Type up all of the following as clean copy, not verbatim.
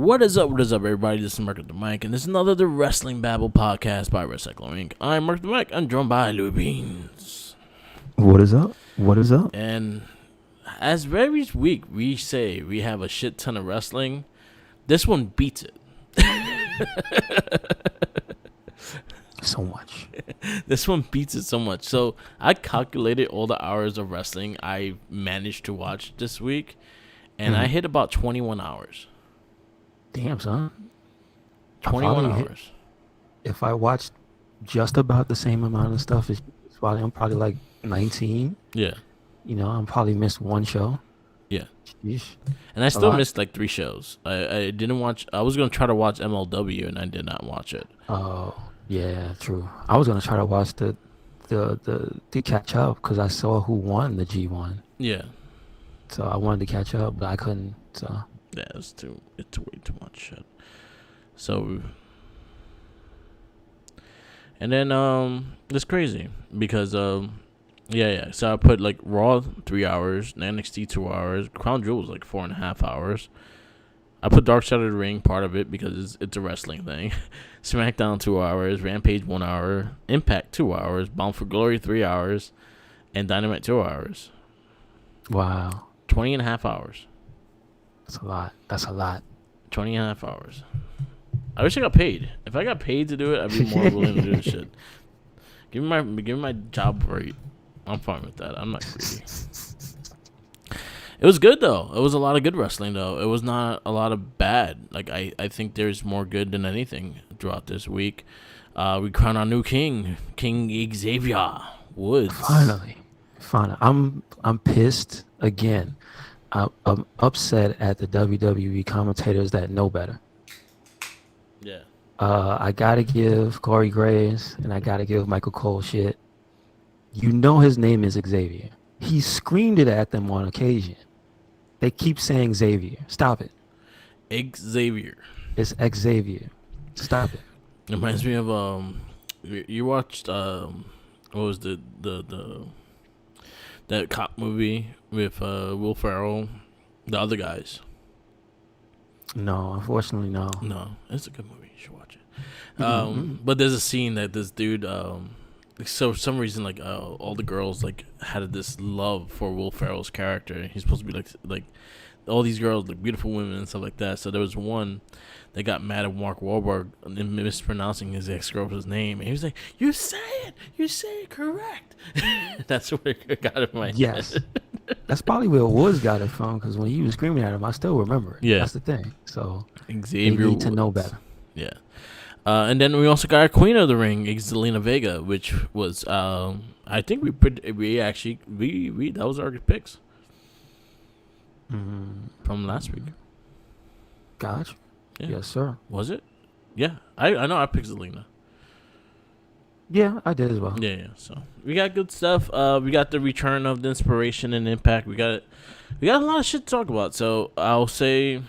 What is up, everybody? This is Mark the Mic, and this is another The Wrestling Babble podcast by Recycling Inc. I'm Mark the Mic. I'm joined by Louis Beans. What is up? What is up? And as every week we say we have a shit ton of wrestling, this one beats it. So much. This one beats it so much. So I calculated all the hours of wrestling I managed to watch this week, and I hit about 21 hours. Damn, son. 21 hours. If I watched just about the same amount of stuff as I'm probably like 19. Yeah. You know, I'm probably missed one show. Yeah. Sheesh. And I still missed like 3 shows. I didn't watch. I was going to try to watch MLW, and I did not watch it. Oh, yeah, true. I was going to try to watch the catch up because I saw who won the G1. Yeah. So I wanted to catch up, but I couldn't. So yeah, it's way too much shit. So, and then it's crazy because yeah. So I put like Raw 3 hours, NXT 2 hours, Crown Jewel was like 4.5 hours. I put Dark Side of the Ring part of it because it's a wrestling thing. SmackDown 2 hours, Rampage 1 hour, Impact 2 hours, Bound for Glory 3 hours, and Dynamite 2 hours. wow, 20.5 hours. That's a lot. 20.5 hours. I wish I got paid. If I got paid to do it, I'd be more willing to do this shit. Give me my job rate. I'm fine with that. I'm not greedy. It was good though. It was a lot of good wrestling though. It was not a lot of bad. Like I think there's more good than anything throughout this week. We crown our new king, King Xavier Woods. Finally. I'm pissed again. I'm upset at the WWE commentators that know better. Yeah. I gotta give Corey Graves and I gotta give Michael Cole shit. You know his name is Xavier. He screamed it at them on occasion. They keep saying Xavier. Stop it. Xavier. It's Xavier. Stop it. It reminds me of you watched what was the that cop movie with Will Ferrell, the other guys. No, unfortunately, no. No, it's a good movie. You should watch it. But there's a scene that this dude, so for some reason, like all the girls like had this love for Will Ferrell's character. He's supposed to be like all these girls, like beautiful women and stuff like that. So there was one that got mad at Mark Wahlberg and mispronouncing his ex-girlfriend's name, and he was like, "You say it correct." That's where it got in my head. That's probably where Woods got it from, because when he was screaming at him, I still remember it. Yeah, that's the thing. So Xavier they need to know better. Yeah. And then we also got our Queen of the Ring, Zelina Vega, which was I think we actually that was our picks from last week. Gotcha. Yeah. Yes, sir. Was it? Yeah, I know I picked Zelina. Yeah, I did as well. Yeah. So we got good stuff. We got the return of the Inspiration and Impact. We got a lot of shit to talk about. So I'll say,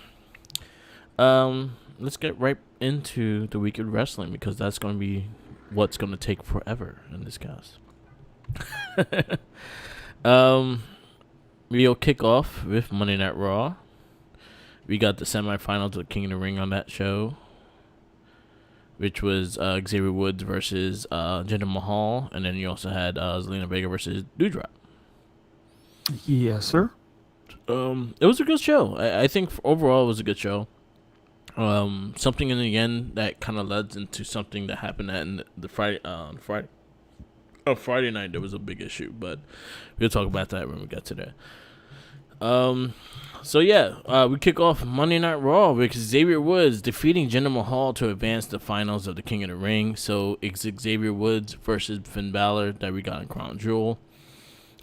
let's get right into the week of wrestling, because that's going to be what's going to take forever in this cast. We'll kick off with Monday Night Raw. We got the semifinals of the King of the Ring on that show, which was Xavier Woods versus Jinder Mahal, and then you also had Zelina Vega versus Doudrop. Yes, sir. It was a good show. I think overall it was a good show. Something in the end that kind of led into something that happened at the Friday night. There was a big issue, but we'll talk about that when we get to that. So yeah, we kick off Monday Night Raw with Xavier Woods defeating Jinder Mahal to advance the finals of the King of the Ring. So it's Xavier Woods versus Finn Balor that we got in Crown Jewel.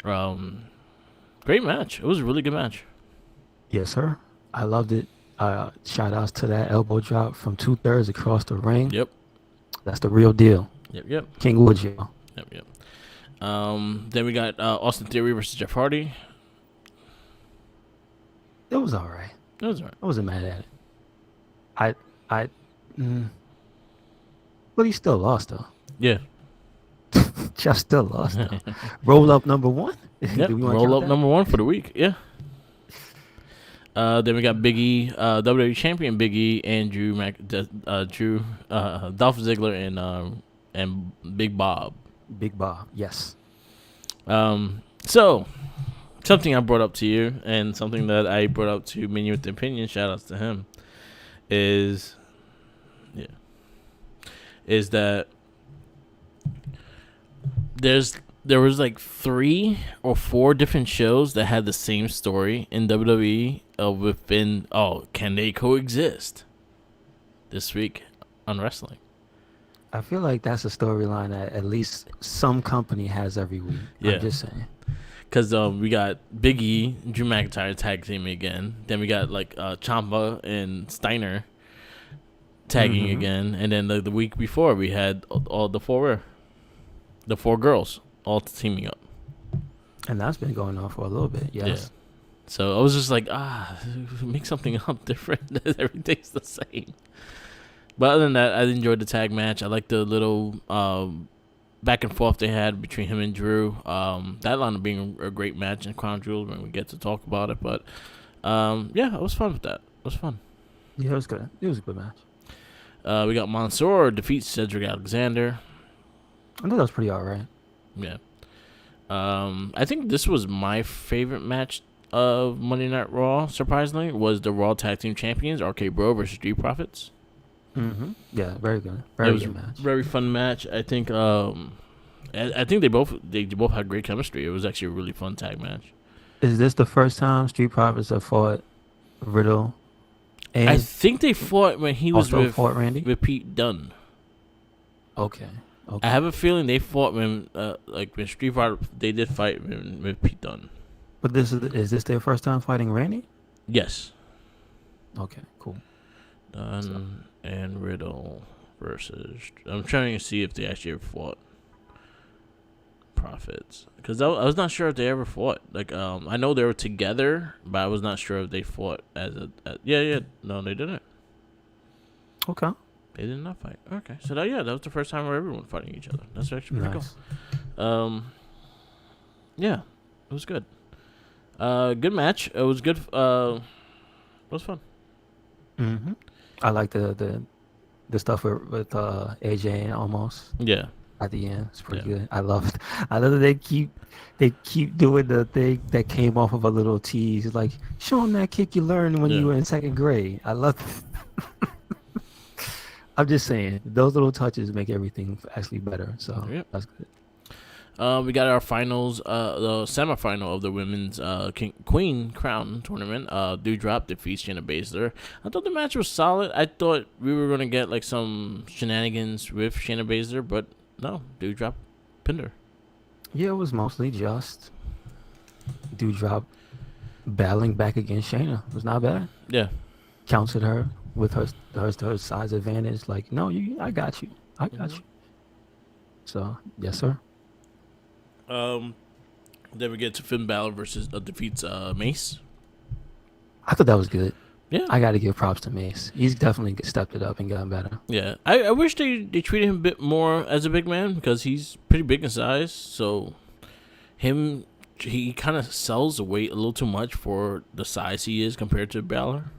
Great match. It was a really good match. Yes, sir. I loved it. Shout outs to that elbow drop from 2/3 across the ring. Yep. That's the real deal. Yep. King Woods, y'all. Yep. Then we got Austin Theory versus Jeff Hardy. It was all right. I wasn't mad at it. But he still lost, though. Yeah. Jeff still lost, though. Roll up number one. Yep. Roll up number one for the week. Yeah. Then we got Big E, WWE Champion Big E, and Dolph Ziggler and Big Bob. Big Bob, yes. So something I brought up to you, and something that I brought up to Minion with the Opinion. Shout outs to him. Is that there was like 3 or 4 different shows that had the same story in WWE within can they coexist this week on wrestling? I feel like that's a storyline that at least some company has every week. Yeah. I'm just saying. Because we got Big E, Drew McIntyre tag teaming again. Then we got like Ciampa and Steiner tagging again. And then the week before we had all the 4 girls all teaming up. And that's been going on for a little bit, yes. Yeah. So I was just like, make something up different. Everything's the same. But other than that, I enjoyed the tag match. I liked the little back and forth they had between him and Drew. That wound up being a great match in Crown Jewel when we get to talk about it. But yeah, it was fun with that. It was fun. Yeah, it was good. It was a good match. We got Mansoor defeats Cedric Alexander. I thought that was pretty alright. Yeah. I think this was my favorite match of Monday Night Raw, surprisingly, was the Raw Tag Team Champions, RK Bro versus Street Profits. Yeah, very good. Very good match. Very fun match. I think I think they both had great chemistry. It was actually a really fun tag match. Is this the first time Street Profits have fought Riddle? And I think they fought when he was with Randy? with Pete Dunne. Okay. I have a feeling they fought when when Street Profits, they did fight with Pete Dunne. But is this their first time fighting Randy? Yes. Okay, cool. Dunne and Riddle versus. I'm trying to see if they actually ever fought Profits, because I was not sure if they ever fought. I know they were together, but I was not sure if they fought yeah. No, they didn't. Okay. They did not fight. Okay, so that was the first time where everyone fighting each other. That's actually pretty cool. Yeah, it was good. Good match. It was good. It was fun. I like the stuff with AJ and Almost. Yeah. At the end, it's pretty good. I love that they keep doing the thing that came off of a little tease, like show them that kick you learned when you were in 2nd grade. I love it. I'm just saying those little touches make everything actually better. So that's good. We got our finals, the semifinal of the women's Queen Crown tournament. Doudrop defeats Shayna Baszler. I thought the match was solid. I thought we were gonna get like some shenanigans with Shayna Baszler, but no, Doudrop pinned her. Yeah, it was mostly just Doudrop battling back against Shayna. It was not bad. Yeah, counted her with her size advantage. Like, no, I got you. I got you. So yes, sir. Then we get to Finn Balor versus defeats Mace. I thought that was good. Yeah, I got to give props to Mace. He's definitely stepped it up and gotten better. Yeah, I wish they treated him a bit more as a big man, because he's pretty big in size. So he kind of sells the weight a little too much for the size he is compared to Balor.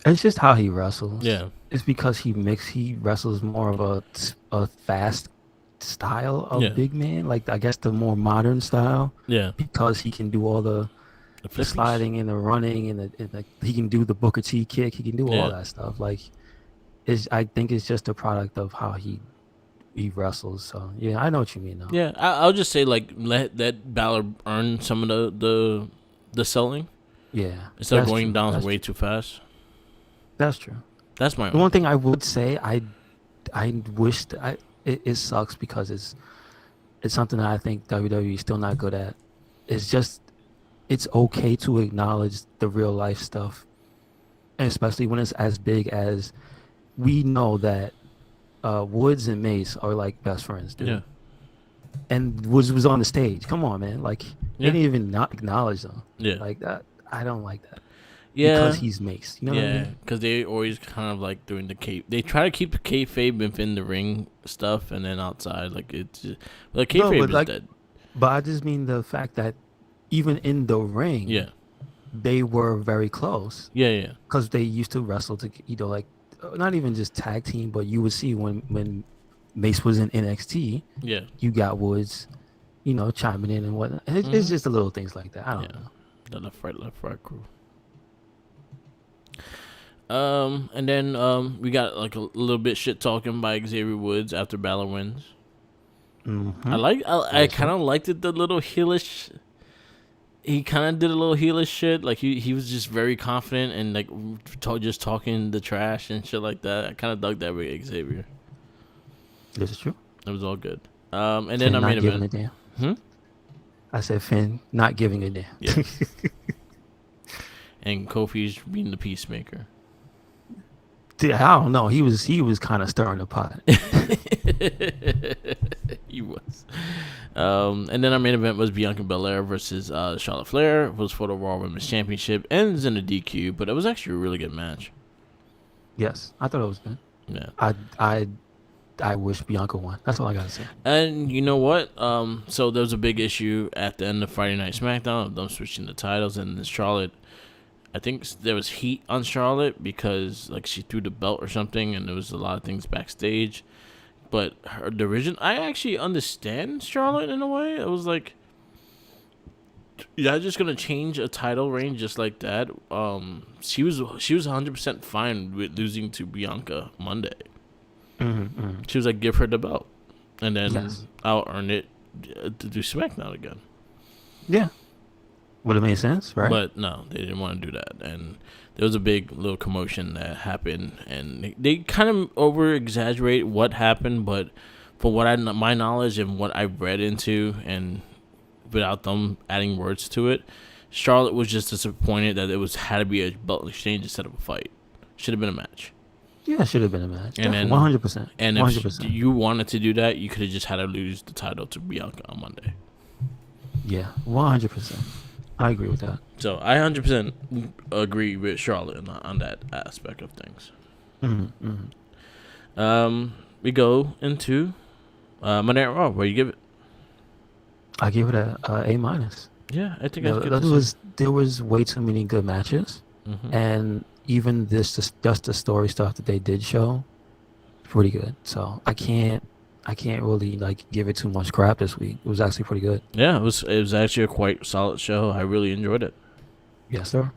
It's just how he wrestles. Yeah, it's because he wrestles more of a fast style of big man, like I guess the more modern style. Yeah, because he can do all the sliding and the running and he can do the Booker T kick. He can do all that stuff. Like, I think it's just a product of how he wrestles. So yeah, I know what you mean though. Yeah, I'll just say like let Balor earn some of the selling. Yeah, instead of going down way too fast. That's true. That's my. The one thing I would say, I wish it sucks because it's something that I think WWE is still not good at. It's okay to acknowledge the real life stuff, and especially when it's as big as we know that Woods and Mace are like best friends, dude. Yeah. And Woods was on the stage. Come on, man. Like, they didn't even not acknowledge them. Yeah. Like that. I don't like that. Yeah. Because he's Mace. You know what I mean? Because they always kind of like doing the cape. They try to keep the kayfabe within the ring stuff, and then outside, like it's just, like kayfabe is dead. But I just mean the fact that even in the ring, they were very close Yeah, yeah, because they used to wrestle to, like not even just tag team, but you would see when Mace was in NXT, yeah. you got Woods, chiming in and whatnot. It's Mm-hmm. just the little things like that. I Yeah, don't know. the left, right crew. And then we got like a little bit shit talking by Xavier Woods after Balor wins. Mm-hmm. I kind of liked it, the little heelish. He kind of did a little heelish shit. Like he was just very confident and like just talking the trash and shit like that. I kind of dug that with Xavier. This is true. It was all good. And then Finn our not main giving event. a damn. I said Finn not giving a damn. Yeah. And Kofi's being the peacemaker. Dude, I don't know. He was kind of stirring the pot. He was. And then our main event was Bianca Belair versus Charlotte Flair. It was for the Raw Women's Championship. Ends in a DQ, but it was actually a really good match. Yes, I thought it was good. Yeah. I wish Bianca won. That's all I gotta say. And you know what? So there was a big issue at the end of Friday Night SmackDown of them switching the titles, and Charlotte, I think there was heat on Charlotte because like she threw the belt or something, and there was a lot of things backstage. But her division, I actually understand Charlotte in a way. It was like, you're just gonna change a title reign just like that. She was 100% fine with losing to Bianca Monday. Mm-hmm. She was like, give her the belt, and then Yes. I'll earn it to do SmackDown again. Yeah. Would have made sense, right? But no, they didn't want to do that, and there was a big little commotion that happened, and they kind of over exaggerate what happened, but for what my knowledge and what I read into, and without them adding words to it, Charlotte was just disappointed that it had to be a belt exchange instead of a fight. Should have been a match. Yeah, it should have been a match. And then 100%. And 100%. if you wanted to do that, you could have just had to lose the title to Bianca on Monday. Yeah, 100%. I agree with that. So I 100% agree with Charlotte on that aspect of things. Mm-hmm, mm-hmm. We go into Monday Night Raw. Where you give it? I give it a A-. Yeah, I think There was way too many good matches, and even just the story stuff that they did show, pretty good. So I can't really like give it too much crap this week. It was actually pretty good. Yeah, it was actually a quite solid show. I really enjoyed it. Yes, sir.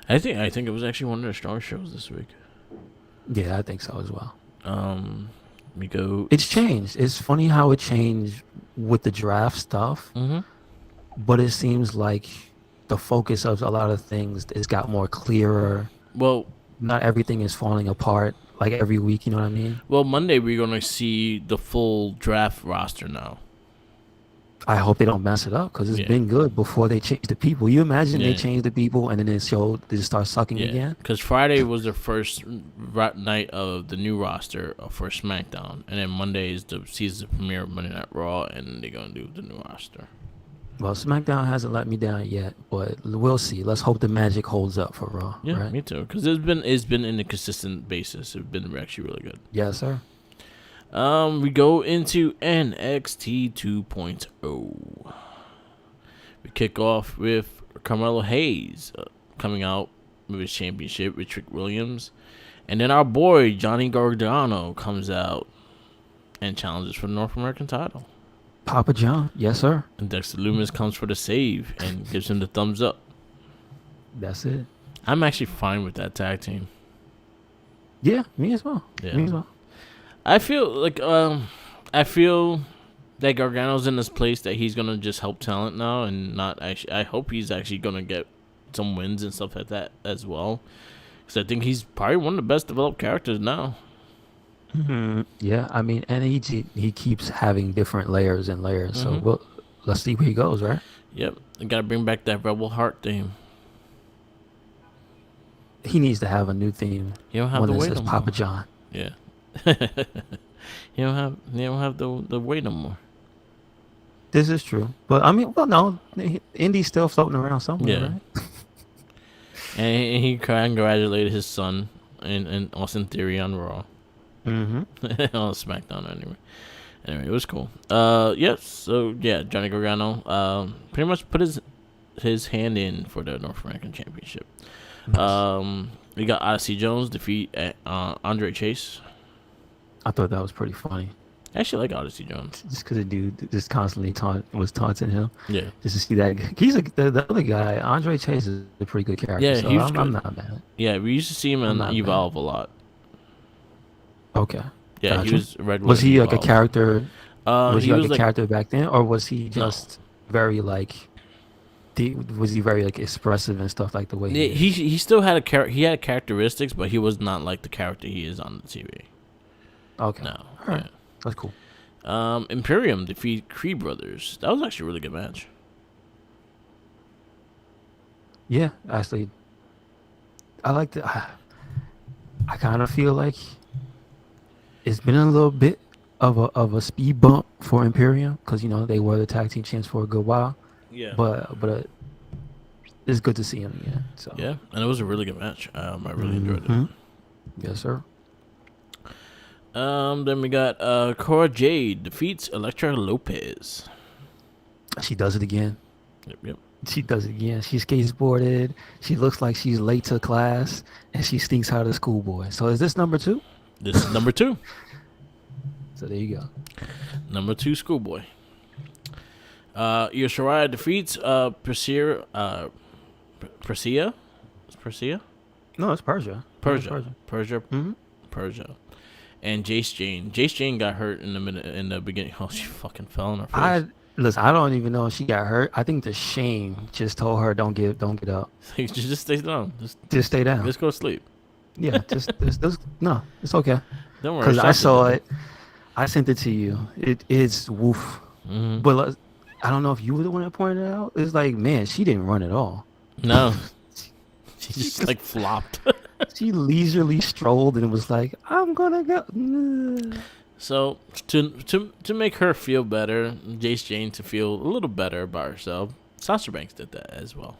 I think it was actually one of the strongest shows this week. Yeah, I think so as well. We go. It's changed. It's funny how it changed with the draft stuff, but it seems like the focus of a lot of things has got more clearer. Well, not everything is falling apart like every week. You know what I mean? Well, Monday we're gonna see the full draft roster now. I hope they don't mess it up because it's been good before they change the people. You imagine they change the people and then they just start sucking again? Because Friday was the first night of the new roster for SmackDown, and then Monday is the season premiere of Monday Night Raw, and they're gonna do the new roster. Well, SmackDown hasn't let me down yet, but we'll see. Let's hope the magic holds up for Raw. Yeah, right? me too. Because it's been in a consistent basis. It's been actually really good. Yes, sir. We go into NXT 2.0. We kick off with Carmelo Hayes coming out with his championship with Trick Williams. And then our boy, Johnny Gargano, comes out and challenges for the North American title. Papa John. Yes, sir. And Dexter Lumis comes for the save and gives him the thumbs up. That's it. I'm actually fine with that tag team. Yeah, me as well. Yeah. Me as well. I feel like that Gargano's in this place that he's gonna just help talent now and not actually. I hope he's actually gonna get some wins and stuff like that as well, because I think he's probably one of the best developed characters now. Mm-hmm. Yeah, I mean, and he keeps having different layers and layers. So let's see where he goes, right? Yep, I gotta bring back that Rebel Heart theme. He needs to have a new theme. You don't have one the that way says no more. Papa John. Yeah. You don't have the way no more. This is true, but I mean, well, no, Indy's still floating around somewhere, right? And he congratulated his son in Austin Theory on Raw. On SmackDown anyway, it was cool. Yes, so yeah, Johnny Gargano pretty much put his his hand in for the North American Championship. Nice. We got Odyssey Jones defeat Andre Chase. I thought that was pretty funny. I actually like Odyssey Jones. Just because the dude just constantly was taunting him. Yeah. Just to see that. The other guy, Andre Chase, is a pretty good character. Yeah, so he was I'm not mad. Yeah, we used to see him in Evolve a lot. Okay. Yeah, gotcha. he was regular. Was he like a character? Was he like a character back then? Or was he just very like... Was he very like expressive and stuff like the way he still had he had characteristics, but he was not like the character he is on the TV. Okay. No. All right. Yeah. That's cool. Imperium defeat Creed Brothers. That was actually a really good match. Yeah, actually, I liked it. I kind of feel like it's been a little bit of a speed bump for Imperium because they were the tag team champs for a good while. Yeah. But it's good to see him again. So yeah, and it was a really good match. I really enjoyed it. Yes, sir. Then we got Cora Jade defeats Elektra Lopez. She does it again. Yep. She does it again. She skateboarded. She looks like she's late to class, and she stinks out of schoolboy. So is this number 2? This is number 2. So there you go. Number 2 schoolboy. Io Shirai defeats Persia. Is Persia? No, it's Persia. Persia. Mm-hmm. Persia. And Jace Jane. Jace Jane got hurt in the beginning. Oh, she fucking fell on her face. Listen, I don't even know if she got hurt. I think the shame just told her don't get up. Just stay down. Just stay down. Just go to sleep. Yeah, no, it's okay. Don't worry. Because I saw it. I sent it to you. It's woof. Mm-hmm. But I don't know if you were the one that pointed it out. It's like, man, she didn't run at all. No. She just like flopped. She leisurely strolled and was like, I'm gonna go. So to make her feel better, Jace Jane to feel a little better about herself, Sasha Banks did that as well.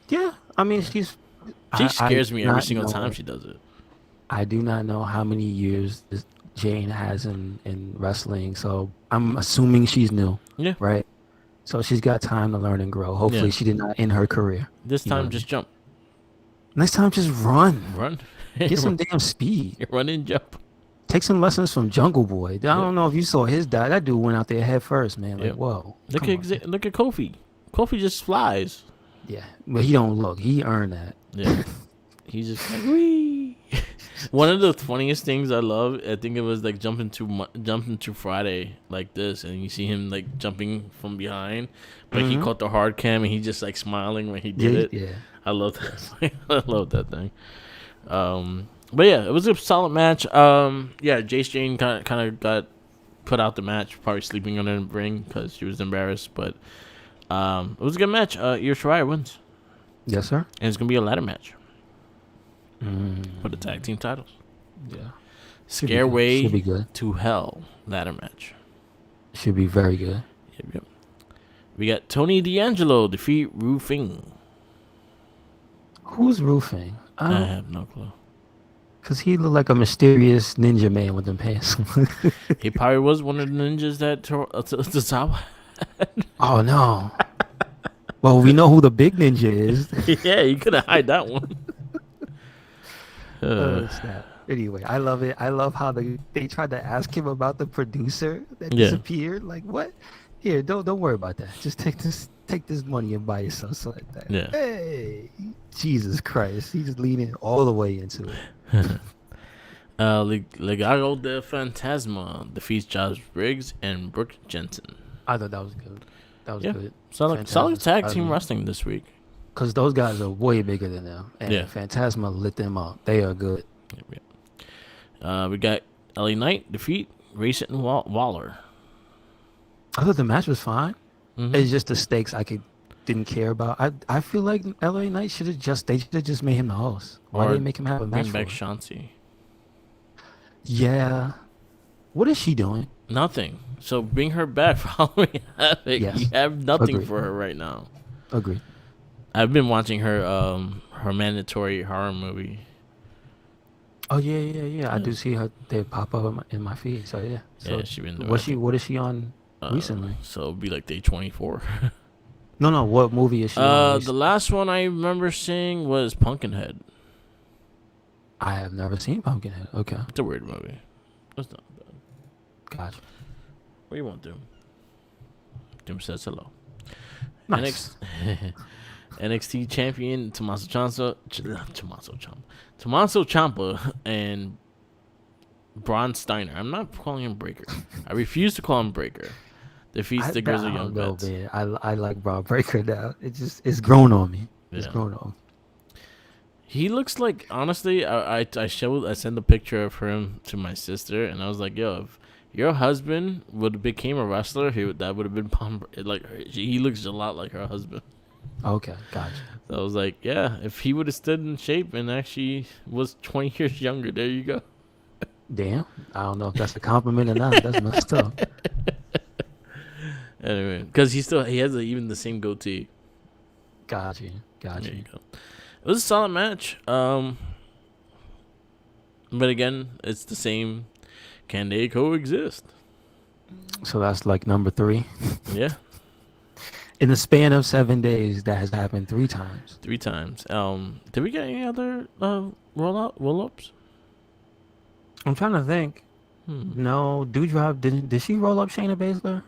Yeah, I mean she scares me every single time she does it. I do not know how many years Jane has in wrestling, so I'm assuming she's new. Yeah. Right. So she's got time to learn and grow. Hopefully she did not end her career. This time just jump. Next time just run. Run. Get some damn speed. Run and jump. Take some lessons from Jungle Boy. I don't know if you saw his dive. That dude went out there head first, man. Like, whoa. Look at Kofi. Kofi just flies. Yeah, but he don't look. He earned that. Yeah. He's just like, wee. One of the funniest things I love, I think it was like jumping to Friday like this, and you see him like jumping from behind, but he caught the hard cam and he just like smiling when he did it. Yeah, I love that. I love that thing. But yeah, it was a solid match. Jace Jane kind of got put out the match, probably sleeping on the ring because she was embarrassed. But it was a good match. Io Shirai wins. Yes, sir. And it's gonna be a ladder match for the tag team titles. Yeah. Scareway to Hell ladder match. Should be very good. Yep. We got Tony D'Angelo defeat Roofing. Who's Roofing? I have no clue. Because he looked like a mysterious ninja man with them pants. He probably was one of the ninjas that Tozawa had. Oh, no. Well, we know who the big ninja is. Yeah, you couldn't hide that one. Snap. Anyway, I love it. I love how they tried to ask him about the producer that disappeared. Like, what? Here, don't worry about that. Just take this money and buy yourself something like that. Yeah. Hey, Jesus Christ. He's just leaning all the way into it. Legado del Fantasma defeats Josh Briggs and Brooke Jensen. I thought that was good. That was good. Solid tag team wrestling this week. Because those guys are way bigger than them. And Fantasma lit them up. They are good. We got LA Knight defeat Grayson Waller. I thought the match was fine. Mm-hmm. It's just the stakes didn't care about. I feel like LA Knight should have just made him the host. Why did they make him have a match? Bring back Shanti. Yeah. What is she doing? Nothing. So bring her back following Havoc. Yes. You have nothing Agreed. for her right now. Agreed. I've been watching her mandatory horror movie. Oh yeah. I do see her. They pop up in my feed. So yeah. So she been. What is she on recently? So it'll be like day 24. No. What movie is she on? The last one I remember seeing was Pumpkinhead. I have never seen Pumpkinhead. Okay, It's a weird movie. It's not bad. gotcha. What do you want, Doom? Doom says hello. Nice. NXT champion Tommaso Ciampa and Braun Steiner. I'm not calling him Breaker. I refuse to call him Breaker. Defeats the Grizzly Young Vets. Man. I like Braun Breaker now. It's grown on me. It's Yeah. grown on me. He looks like, honestly, I sent a picture of him to my sister, and I was like, yo, if your husband would have became a wrestler, that would have been like, he looks a lot like her husband. Okay, gotcha. So I was like, yeah, if he would have stood in shape and actually was 20 years younger, there you go. Damn, I don't know if that's a compliment or not. That's messed up. Anyway, because he has even the same goatee. Gotcha. There you go. It was a solid match. But again, it's the same. Can they coexist? So that's like number 3. Yeah, In the span of 7 days, that has happened 3 times. 3 times. Did we get any other roll-ups? I'm trying to think. No, Doudrop did she roll up Shayna Baszler?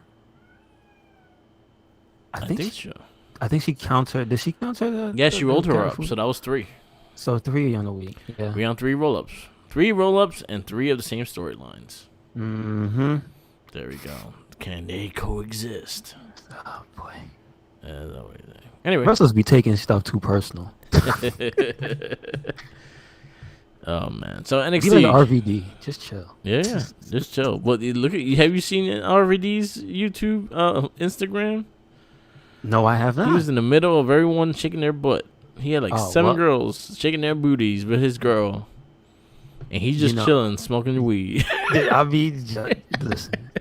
I think so. I think she countered. Did she counter Yeah, she rolled her up, so that was 3. So 3 on the week. Yeah. We on 3 roll-ups. 3 roll-ups and 3 of the same storylines. Mm-hmm. There we go. Can they coexist? Oh boy. Anyway. Wrestlers be taking stuff too personal. Oh man. So NXT. Be like RVD. Just chill. Yeah, just chill. But look at. Have you seen RVD's YouTube, Instagram? No, I have not. He was in the middle of everyone shaking their butt. He had like 7 girls shaking their booties with his girl, and he's just chilling, smoking weed. I mean, listen.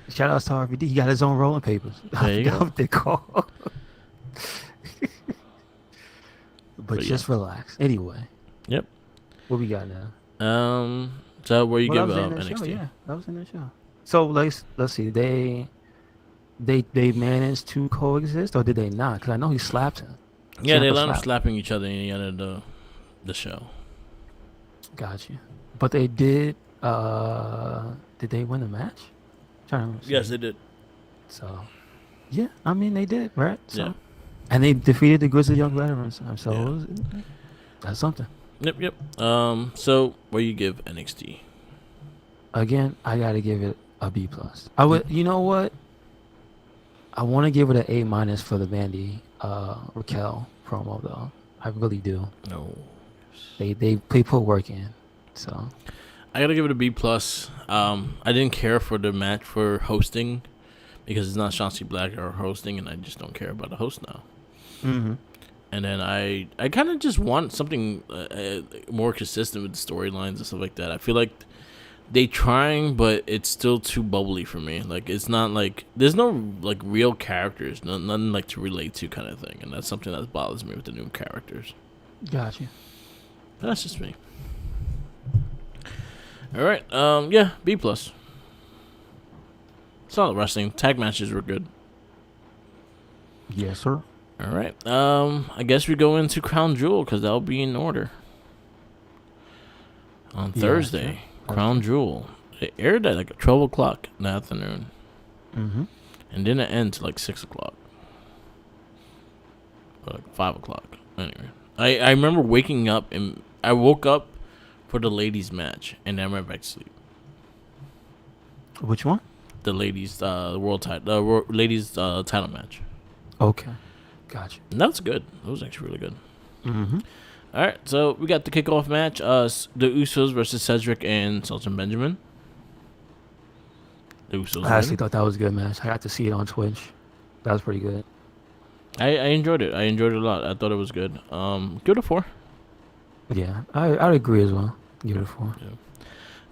Shout out to RVD. He got his own rolling papers. There you go. What they call. But just relax. Anyway. Yep. What we got now? So where you give up NXT? NXT? Show, yeah, that was in the show. So let's see. They managed to coexist, or did they not? Because I know he slapped him. Yeah, they let them slapping each other in the end of the show. Got you. But they did. Did they win the match? Yes, they did. So, yeah, I mean they did, right? So, yeah. And they defeated the Grizzly Young Veterans. So that's something. Yep. So where you give NXT? Again, I gotta give it a B+. I would. You know what? I want to give it an A- for the Mandy Raquel promo though. I really do. No. They put work in. So I gotta give it a B+. I didn't care for the match for hosting because it's not Shotzi Black or hosting, and I just don't care about the host now. Mm-hmm. And then I kind of just want something more consistent with the storylines and stuff like that. I feel like they trying, but it's still too bubbly for me. Like it's not like there's no like real characters, nothing like to relate to kind of thing, and that's something that bothers me with the new characters. Gotcha. But that's just me. All right. Yeah, B+. Solid wrestling. Tag matches were good. Yes, sir. All right. I guess we go into Crown Jewel because that'll be in order. On Thursday, sure. Crown Jewel. It aired at like 12 o'clock in the afternoon. Mm-hmm. And then it ends like 6 o'clock. Or like 5 o'clock. Anyway. I remember waking up and I woke up for the ladies match and then I went back to sleep. Which one? The ladies ladies title match. Okay. Gotcha. And that was good. That was actually really good. Mm-hmm. All right, so we got the kickoff match. The Usos versus Cedric and Shelton Benjamin. The Usos. I actually thought that was a good match. I got to see it on Twitch. That was pretty good. I enjoyed it. I enjoyed it a lot. I thought it was good. Give it a 4. Yeah, I'd agree as well. Give it a 4.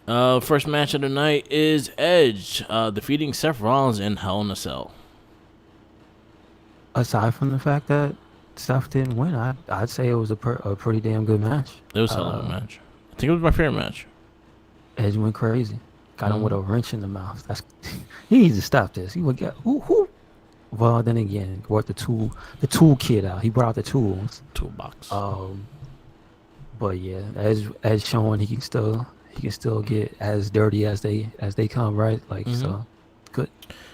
Yeah. First match of the night is Edge defeating Seth Rollins in Hell in a Cell. Aside from the fact that Seth didn't win, I'd say it was a pretty damn good match. It was a hell of a match. I think it was my favorite match. Edge went crazy. Got him with a wrench in the mouth. He needs to stop this. He would get who Well, then again, brought the tool kit out. He brought out the tools. Toolbox. But yeah, as shown, he can still get as dirty as they come, right? Like so, good.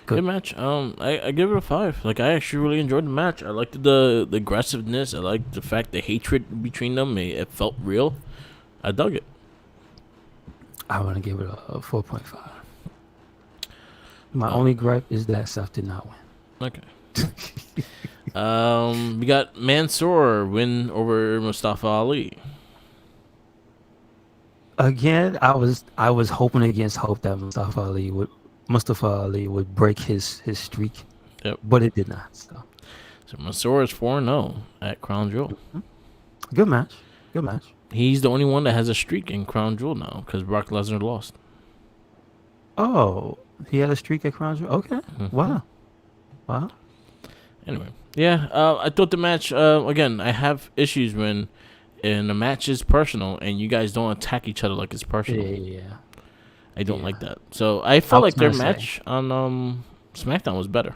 Good match. I give it a 5. Like, I actually really enjoyed the match. I liked the aggressiveness. I liked the fact the hatred between them. It felt real. I dug it. I want to give it a 4.5. My only gripe is that Seth did not win. Okay. We got Mansoor win over Mustafa Ali. Again, I was hoping against hope that Mustafa Ali would break his streak. Yep. But it did not. So Mansoor is 4-0 at Crown Jewel. Good match. Good match. He's the only one that has a streak in Crown Jewel now because Brock Lesnar lost. Oh, he had a streak at Crown Jewel? Okay. Wow. Anyway, yeah, I thought the match, again, I have issues when the match is personal and you guys don't attack each other like it's personal. Yeah. I don't like that. So I felt like their match on SmackDown was better.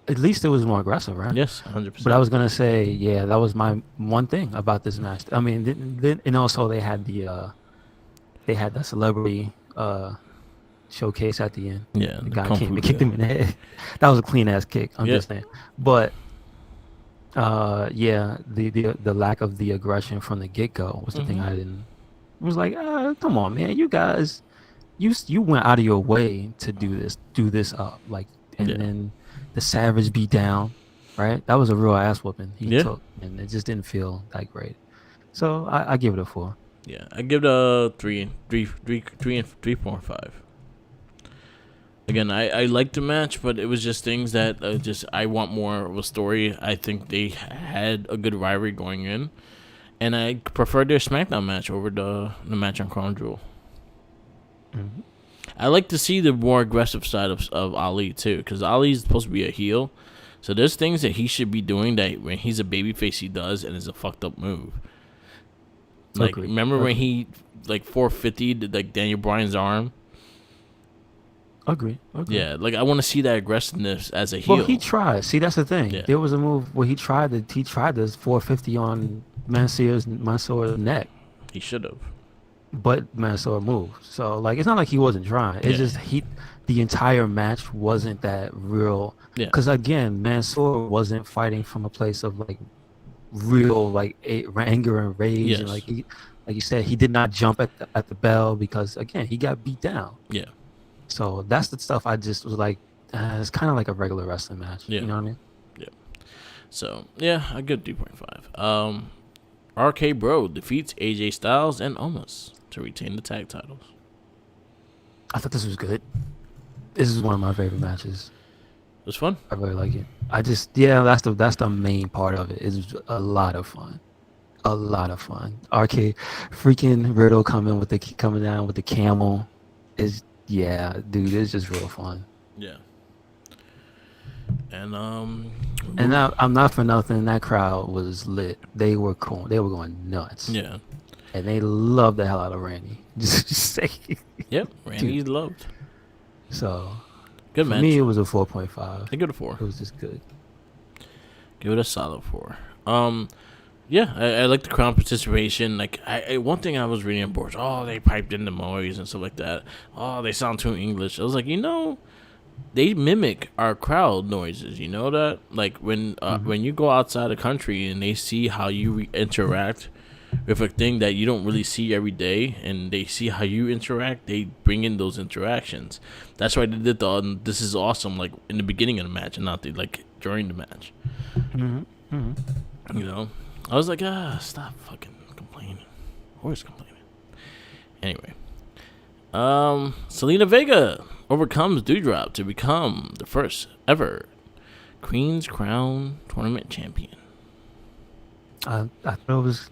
At least it was more aggressive, right? Yes, 100%. But I was gonna say, yeah, that was my one thing about this match. I mean, then and also they had the celebrity showcase at the end. Yeah, the guy came and kicked him in the head. That was a clean ass kick. I'm just saying. But yeah, the lack of the aggression from the get go was the thing I didn't. It was like, come on, man, you guys, you went out of your way to do this up, like, and then the Savage beat down, right? That was a real ass whooping he took, and it just didn't feel that great. So I give it a 4. Yeah, I give it a 3.5. Again, I liked the match, but it was just things that I want more of a story. I think they had a good rivalry going in, and I preferred their SmackDown match over the match on Crown Jewel. I like to see the more aggressive side of Ali too, because Ali's supposed to be a heel, so there's things that he should be doing that when he's a babyface he does, and it's a fucked up move. Like, remember when he 450'd like Daniel Bryan's arm? Agree. Yeah, like I want to see that aggressiveness as a heel. Well, he tried. See, that's the thing. Yeah. There was a move where he tried this 450 on Mansoor's neck. He should have. But Mansoor moved. So like it's not like he wasn't trying. It's just the entire match wasn't that real. Yeah. Because again, Mansoor wasn't fighting from a place of like real like anger and rage. Yes. And like you said, he did not jump at the bell because again he got beat down. Yeah. So that's the stuff I just was like, it's kind of like a regular wrestling match. Yeah. You know what I mean? Yeah. So yeah, a good 3.5. RK Bro defeats AJ Styles and Omos to retain the tag titles. I thought this was good. This is one of my favorite matches. It was fun. I really like it. That's the main part of it. It's a lot of fun. A lot of fun. RK freaking Riddle coming down with the camel is dude, it's just real fun. Yeah. And and now I'm not for nothing. That crowd was lit. They were cool. They were going nuts. Yeah. And they loved the hell out of Randy. Just say. Yep. Randy's loved. So. Good match. For me, it was a 4.5. I give it a 4. It was just good. Give it a solid 4. Yeah, I like the crowd participation. Like, one thing I was reading on boards, they piped in the noise and stuff like that. Oh, they sound too English. I was like, they mimic our crowd noises. You know that? Like, when you go outside the country and they see how you interact with a thing that you don't really see every day, and they see how you interact, they bring in those interactions. That's why they did this is awesome, like, in the beginning of the match and not during the match. You know? I was like, stop fucking complaining. Always complaining. Anyway. Selena Vega overcomes Doudrop to become the first ever Queen's Crown Tournament champion. I thought it was,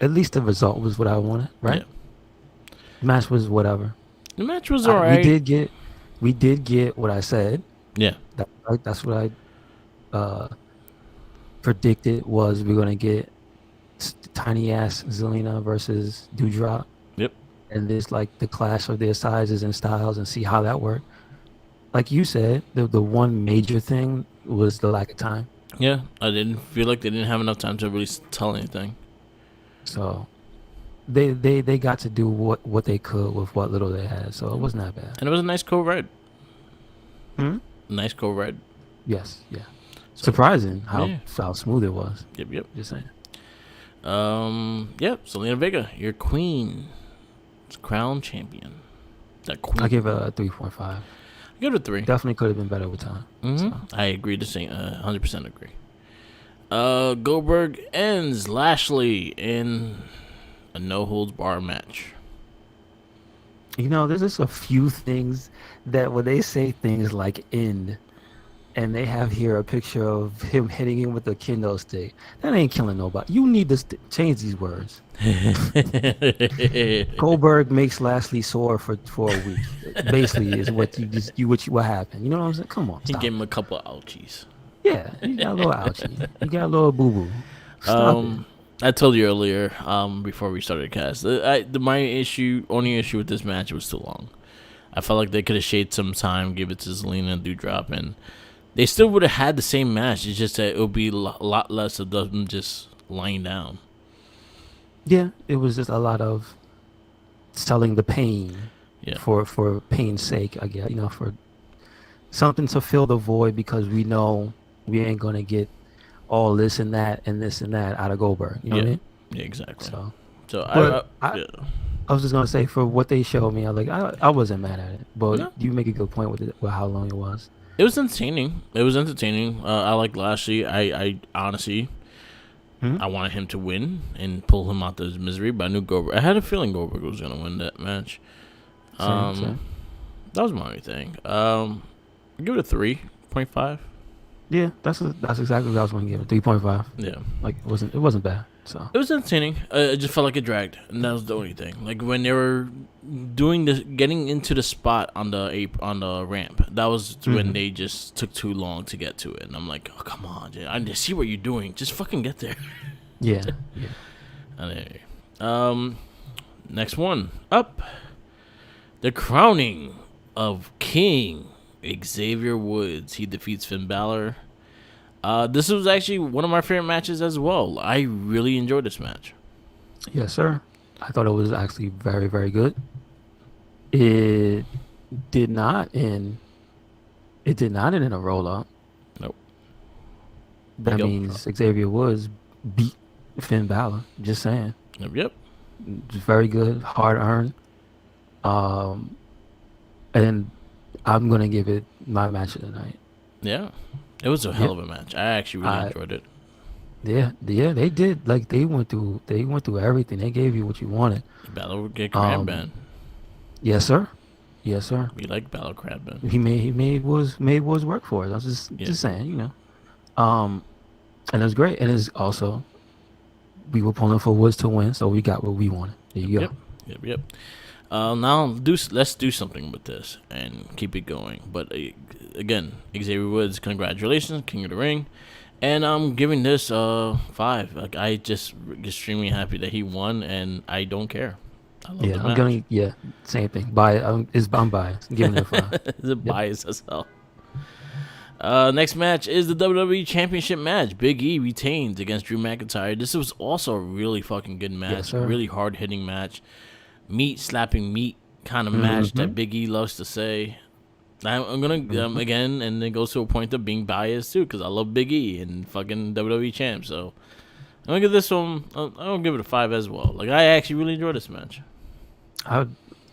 at least the result was what I wanted, right? Yeah. Match was whatever. The match was alright. We did get what I said. Yeah. That's what I predicted was we're gonna get tiny ass Zelina versus Doudrop. Yep. And there's like the clash of their sizes and styles and see how that worked. like you said, the one major thing was the lack of time. Yeah, I didn't feel like they didn't have enough time to really tell anything. So they got to do what they could with what little they had. So it wasn't that bad. And it was a nice co-red. Hmm? Nice co-red. Yes, yeah. So, Surprising how smooth it was. Yep. Just saying. Yep. Selena Vega, your queen, crown champion. That queen. I give it a 3.5. I give it a 3. Definitely could have been better with time. Mm-hmm. So. I agree to say 100% agree. Goldberg ends Lashley in a no holds bar match. You know, there's just a few things that when they say things like end, and they have here a picture of him hitting him with a kendo stick, that ain't killing nobody. You need to change these words. Goldberg makes Lashley sore for a week. Basically, is what what happened. You know what I'm saying? Come on, he gave him a couple of ouchies. Yeah, you got a little ouchie. You got a little boo boo. Stop it. I told you earlier, before we started the cast, my only issue with this match was too long. I felt like they could have shaved some time, give it to Zelina and Doudrop, and they still would have had the same match. It's just that it would be a lot less of them just lying down. Yeah, it was just a lot of selling the pain for pain's sake, I guess. You know, for something to fill the void because we know we ain't going to get all this and that and this and that out of Goldberg. You know what I mean? Yeah, exactly. So I was just going to say, for what they showed me, I wasn't mad at it. But you make a good point with how long it was. It was entertaining. I like Lashley. I honestly, I wanted him to win and pull him out of his misery, but I knew Goldberg. I had a feeling Goldberg was going to win that match. Same. That was my only thing. I give it a 3.5. Yeah, that's exactly what I was going to give it. 3.5. Yeah, like it wasn't bad. So it was entertaining. It just felt like it dragged, and that was the only thing. Like when they were doing getting into the spot on the ramp, that was when they just took too long to get to it, and I'm like, oh, come on, Jay. I see what you're doing. Just fucking get there. Yeah. Anyway, next one up, the crowning of King Xavier Woods. He defeats Finn Balor. This was actually one of my favorite matches as well. I really enjoyed this match. Yes, sir. I thought it was actually very, very good. It did not end in a roll up. Nope. That means Xavier Woods beat Finn Balor. Just saying. Yep. Just very good, hard earned. And I'm gonna give it my match of the night. Yeah. It was a hell of a match. I actually really enjoyed it. Yeah, they did. Like they went through everything. They gave you what you wanted. Balor would get crab band. Yes, sir. Yes, sir. We like Balor crab band. He made Woods work for it. I was just saying, you know. And it was great. And it's also, we were pulling for Woods to win, so we got what we wanted. There you go. Yep. Now let's do something with this and keep it going. But again, Xavier Woods, congratulations, King of the Ring, and I'm giving this 5. Like I just extremely happy that he won, and I don't care. I love the match. Same thing. I'm biased. I'm giving it a 5. It's a bias as hell. Next match is the WWE Championship match. Big E retains against Drew McIntyre. This was also a really fucking good match. Really hard hitting match. Meat slapping meat kind of match that Big E loves to say. I'm gonna again, and it goes to a point of being biased too, because I love Big E and fucking WWE champ. So I'm gonna give this one. I'm gonna give it a 5 as well. Like I actually really enjoyed this match.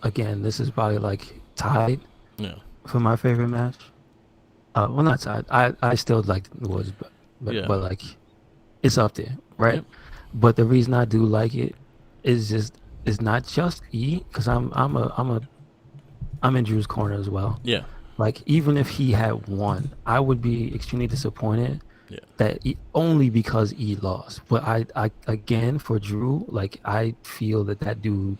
This is probably like tied. Yeah. For my favorite match. Well, not tied. I still like the Woods, but like it's up there, right? Yep. But the reason I do like it is not just E, because I'm in Drew's corner as well. Yeah. Like even if he had won, I would be extremely disappointed. Yeah. That only because E lost. But I again for Drew, like I feel that dude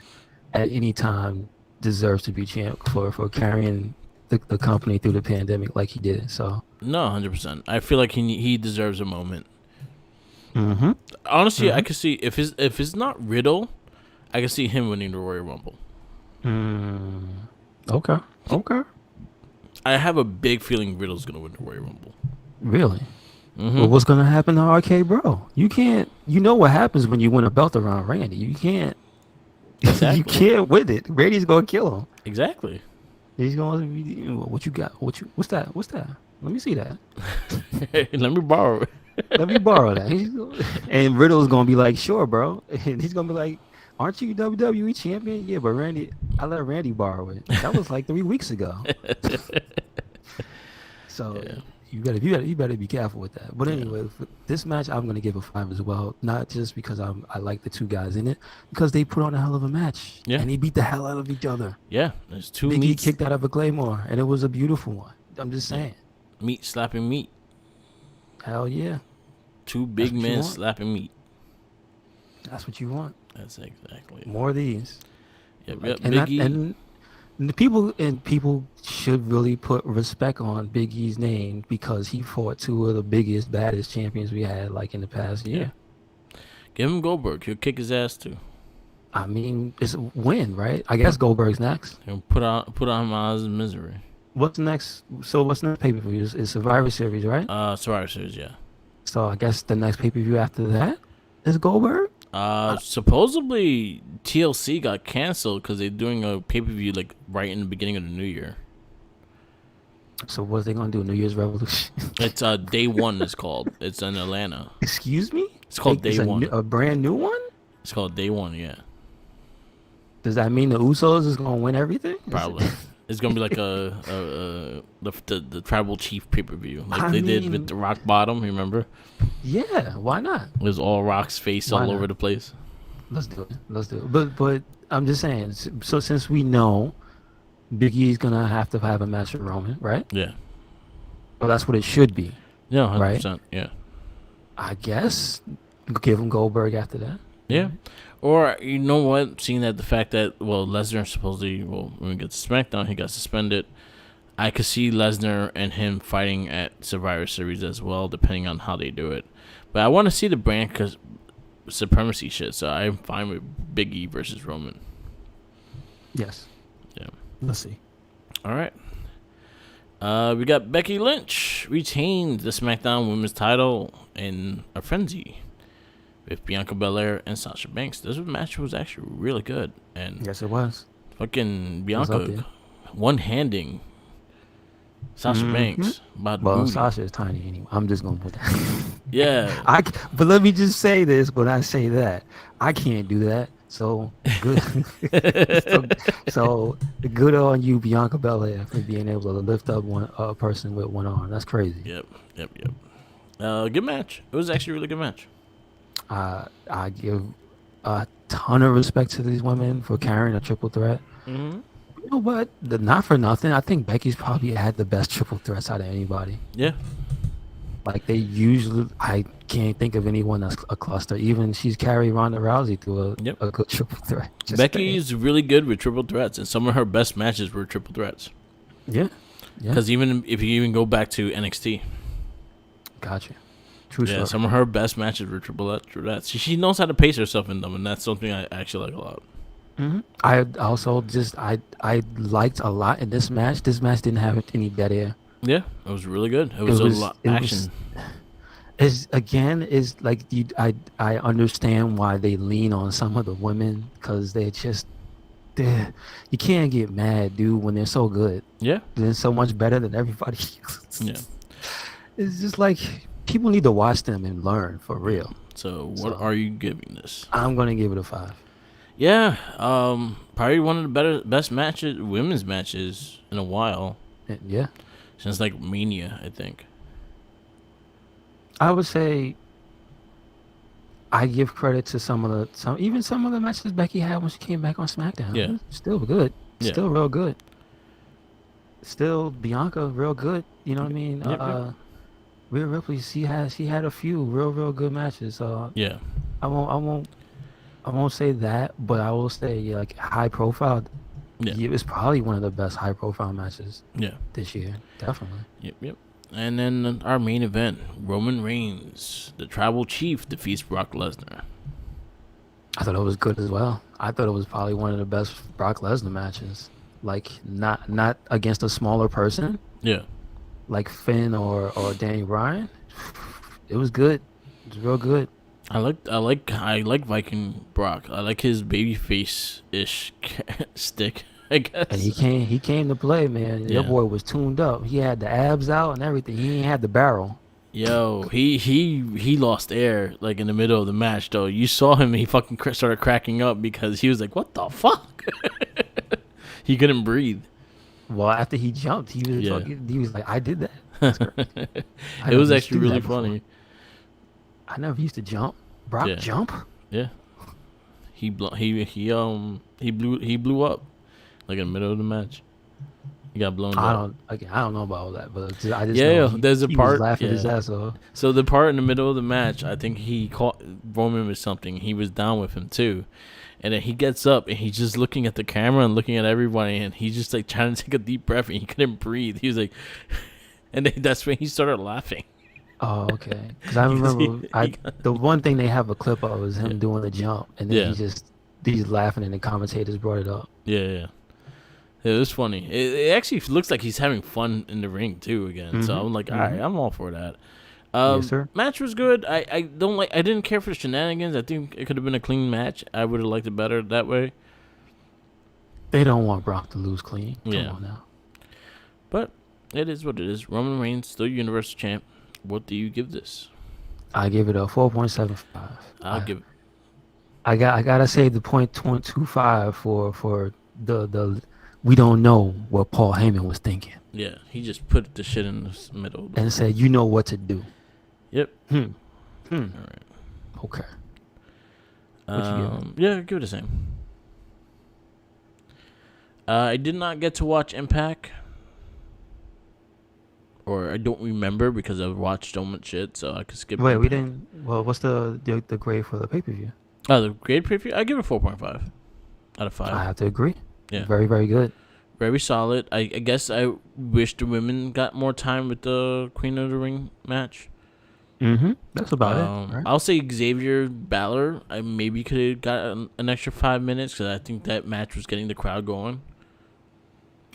at any time deserves to be champ for carrying the company through the pandemic like he did. So no, 100%. I feel like he deserves a moment. Honestly, I could see if it's not Riddle, I can see him winning the Royal Rumble. Okay. I have a big feeling Riddle's gonna win the Royal Rumble. Really? Mm-hmm. Well, what's gonna happen to RK Bro? You can't. You know what happens when you win a belt around Randy? You can't. Exactly. You can't win it. Randy's gonna kill him. Exactly. He's gonna. What you got? What's that? Let me see that. Let me borrow it. Let me borrow that. And Riddle's gonna be like, sure, bro. And he's gonna be like, aren't you WWE champion? Yeah, but Randy, I let Randy borrow it. That was like 3 weeks ago. So Yeah. you better be careful with that. But anyway, for this match I'm gonna give a 5 as well. Not just because I like the two guys in it, because they put on a hell of a match. Yeah. And they beat the hell out of each other. Yeah, there's two Big E meats. kicked out of a Claymore, and it was a beautiful one. I'm just saying. Meat slapping meat. Hell yeah. Two big what you men want. slapping meat. That's what you want. That's exactly it. More of these. Yep, Like, yep. Big E. and the people should really put respect on Big E's name because he fought two of the biggest, baddest champions we had like in the past year. Give him Goldberg. He'll kick his ass too. I mean, it's a win, right? I guess Goldberg's next. He'll put on Miles' misery. What's next? So what's next pay-per-view? Is Survivor Series, right? Survivor Series, yeah. So I guess the next pay-per-view after that is Goldberg? Supposedly TLC got canceled because they're doing a pay-per-view like right in the beginning of the new year. So what's they gonna do? New Year's Revolution? It's Day One. It's called. It's in Atlanta. Excuse me? It's called Day One. A brand new one? It's called Day One. Yeah, Does that mean the Usos is gonna win everything? probably. It's gonna be like the tribal chief pay-per-view like they did with the Rock Bottom. You remember? Yeah, why not? It was all Rock's face Why all not? over the place. Let's do it. But I'm just saying. So since we know Big E's gonna have to have a match with Roman, right? Yeah. Well, that's what it should be. Yeah, 100%. Right? Yeah. I guess give him Goldberg after that. Yeah. Or, you know what? Seeing that the fact that, Lesnar supposedly, when we get to SmackDown, he got suspended. I could see Lesnar and him fighting at Survivor Series as well, depending on how they do it. But I want to see the brand supremacy shit, so I'm fine with Big E versus Roman. Yes. Yeah. Let's see. All right. We got Becky Lynch retained the SmackDown Women's title in a frenzy with Bianca Belaire and Sasha Banks. This match was actually really good. And Yes, it was. fucking It was up Bianca there. one-handing Sasha Banks. By the Well, booty. Sasha is tiny anyway. I'm just gonna put that. Yeah. But let me just say this. When I say that, I can't do that. So good. so good on you, Bianca Belaire, for being able to lift up a person with one arm. That's crazy. Yep. Good match. It was actually a really good match. I give a ton of respect to these women for carrying a triple threat. Mm-hmm. You know what? Not for nothing. I think Becky's probably had the best triple threats out of anybody. Yeah. Like they usually, I can't think of anyone that's a cluster. Even she's carried Ronda Rousey through a good triple threat. Becky's really good with triple threats, and some of her best matches were triple threats. Yeah. Because even if you even go back to NXT. Gotcha. True Yeah, story. some of her best matches were triple threats. She knows how to pace herself in them, and that's something I actually like a lot. Mm-hmm. I also I liked a lot in this match. This match didn't have any dead air. Yeah, it was really good. It was a lot action. Is like I understand why they lean on some of the women because you can't get mad, dude, when they're so good. Yeah, they're so much better than everybody else. Yeah, it's just like people need to watch them and learn for real. So what are you giving this? I'm gonna give it a 5. Yeah, probably one of the best women's matches in a while. Yeah. Since like Mania, I think. I would say I give credit to some of the matches Becky had when she came back on SmackDown. Yeah. Still good. Yeah. Still real good. Still Bianca real good. You know what I mean? Yep. Rhea Ripley, she had a few real good matches. Yeah. I won't say that, but I will say like high profile. Yeah. It was probably one of the best high profile matches. Yeah. This year, definitely. Yep. And then our main event, Roman Reigns, the Tribal Chief, defeats Brock Lesnar. I thought it was good as well. I thought it was probably one of the best Brock Lesnar matches. like not against a smaller person Yeah. like Finn or Danny Bryan, it was good. It was real good. I like Viking Brock. I like his baby face ish stick, I And guess. he came to play, man. Your Yeah. boy was tuned up. He had the abs out and everything. He ain't had the barrel. Yo, he lost air like in the middle of the match though. You saw him. He fucking started cracking up because he was like, "What the fuck?" He couldn't breathe. Well, after he jumped, Yeah. he was like, I did that. That's great. I It was never used to actually do really that before. funny. I never used to jump. Brock Yeah. jump? Yeah. He blew up like in the middle of the match. He got blown up. I don't know about all that, but I just Yeah, know there's a he was part. laughing his Yeah. ass off. So the part in the middle of the match, I think he caught Roman with something. He was down with him too, and then he gets up and he's just looking at the camera and looking at everybody, and he's just like trying to take a deep breath, and he couldn't breathe. He was like, and then that's when he started laughing. Oh, okay. Because I Because remember the one thing they have a clip of was him Yeah. doing the jump, and then Yeah. he's laughing, and the commentators brought it up. Yeah. It was funny. It actually looks like he's having fun in the ring too again. So Mhm, I'm like, all mhm. right, I'm all for that. Yes, sir. Match was good. I don't like. I didn't care for the shenanigans. I think it could have been a clean match. I would have liked it better that way. They don't want Brock to lose clean. Come Yeah. on now. But it is what it is. Roman Reigns still Universal Champ. What do you give this? I give it a 4.75. I'll give. I gotta say the 0.25 for the we don't know what Paul Heyman was thinking Yeah, he just put the shit in the middle. and said, you know what to do. Yep. Hmm. All right. Okay. What you give it? Yeah, give it the same. I did not get to watch Impact, or I don't remember because I've watched so much shit, so I could skip. Wait, we Impact. didn't. Well, what's the grade for the pay per view? Oh, the grade preview. I give it 4.5 out of 5. I have to agree. Yeah. Very, very good. Very solid. I guess I wish the women got more time with the Queen of the Ring match. Mm-hmm. That's about it. Right? I'll say Xavier Balor. I maybe could have got an extra 5 minutes because I think that match was getting the crowd going.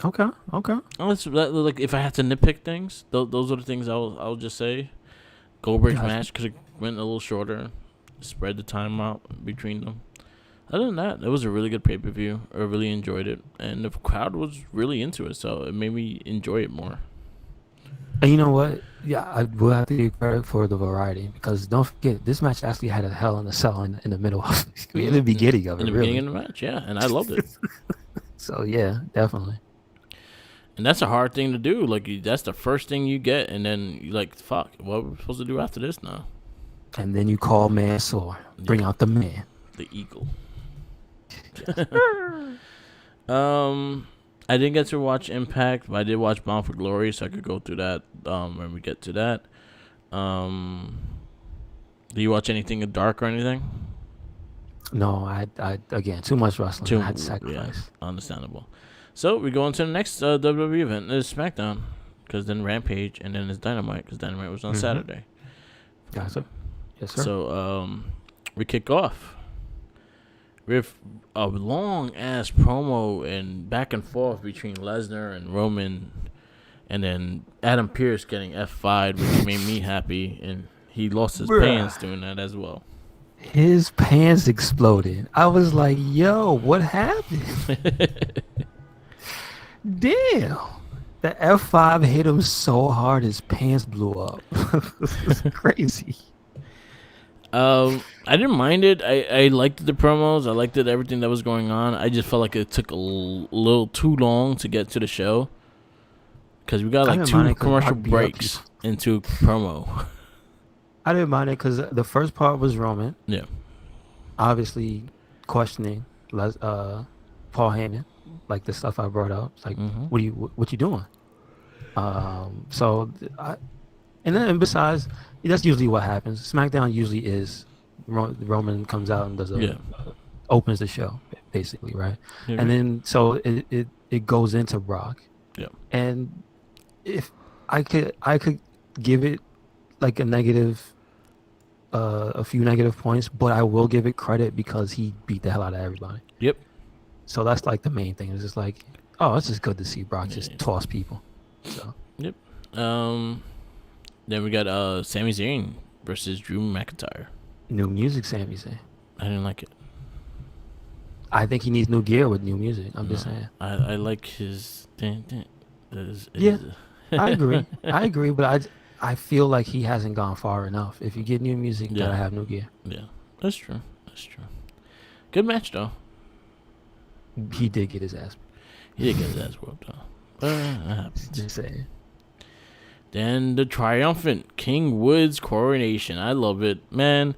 Okay. Like if I had to nitpick things, those are the things I'll just say. Goldberg's Gotcha. match could have went a little shorter, spread the time out between them. Other than that, it was a really good pay-per-view. I really enjoyed it, and the crowd was really into it, so it made me enjoy it more. And you know what? Yeah, I will have to give credit for the variety because don't forget this match actually had a hell in a cell in the middle of in the beginning of it. In the Really. beginning of the match, yeah, and I loved it. So yeah, definitely. And that's a hard thing to do. Like that's the first thing you get, and then you're like, "Fuck, what are we supposed to do after this now?" And then you call Mansoor, bring out the man. The eagle. I didn't get to watch Impact, but I did watch Bound for Glory, so I could go through that when we get to that. Do you watch anything dark or anything? No, I again too much wrestling. I had to sacrifice. Yeah, understandable. So we go on to the next WWE event. It's SmackDown, because then Rampage, and then it's Dynamite, because Dynamite was on Saturday. Gotcha. Yes, sir. So we kick off with a long ass promo and back and forth between Lesnar and Roman, and then Adam Pearce getting F5'd, which made me happy, and he lost his pants doing that as well. His pants exploded. I was like, yo, what happened? Damn. The F5 hit him so hard his pants blew up. It's crazy. I didn't mind it. I liked the promos. I liked it, everything that was going on. I just felt like it took a little too long to get to the show, because we got like 2 commercial breaks into promo. I didn't mind it because the first part was Roman. Yeah. Obviously questioning Paul Heyman, like the stuff I brought up. It's like, what you doing? And besides, that's usually what happens. SmackDown usually is Roman comes out and does opens the show basically, right? Yeah. And then so it goes into Brock. Yeah. And if I could give it like a few negative points, but I will give it credit because he beat the hell out of everybody. Yep. So that's like the main thing. It's just like Oh, it's just good to see Brock Yeah. just toss people. So Yep. Then we got Sami Zayn versus Drew McIntyre. new music, Sami Zayn. I didn't like it. I think he needs new gear with new music. I'm just No. saying. I like his. Yeah. I agree. I agree, but I feel like he hasn't gone far enough. If you get new music, you Yeah. gotta have new gear. Yeah, that's true. That's true. Good match though. He did get his ass. He did get his ass whooped though. But that happens. Just saying. Then the triumphant King Woods coronation. I love it, man.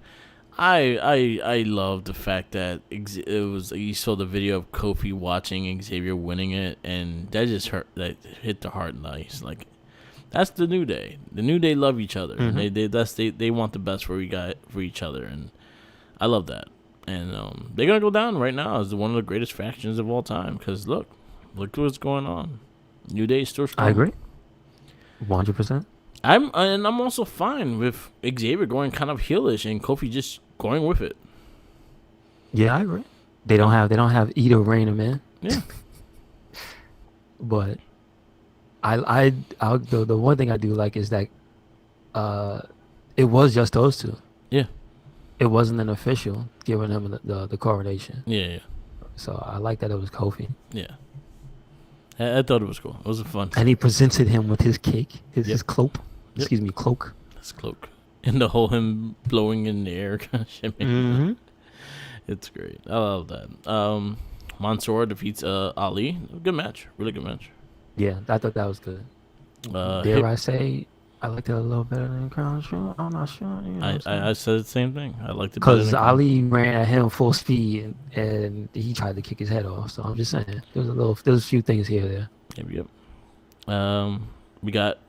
I love the fact that it was, you saw the video of Kofi watching Xavier winning it, and that just hit the heart nice. Like, that's the New Day. The New Day love each other. Mm-hmm. They want the best for each other, and I love that. And they're gonna go down right now as one of the greatest factions of all time. Because look what's going on. New Day is still strong. I agree. 100%. I'm also fine with Xavier going kind of heelish and Kofi just going with it. Yeah, I agree. They don't have Ida rein him in. Yeah. But the one thing I do like is that it was just those two. Yeah. It wasn't an official giving him the coronation. Yeah. So I like that it was Kofi. Yeah. I thought it was cool. It was a fun. And he presented him with his cake, his cloak. Yep. Excuse me, cloak. His cloak. And the whole him blowing in the air kind of shit. Mm-hmm. It's great. I love that. Mansoor defeats Ali. Good match. Really good match. Yeah, I thought that was good. Dare I say, I liked it a little better than Crown Jewel? I'm not sure. You know I said the same thing. I liked it better because than Ali ran at him full speed and he tried to kick his head off. So I'm just saying, there's a few things here or there. Yep. We got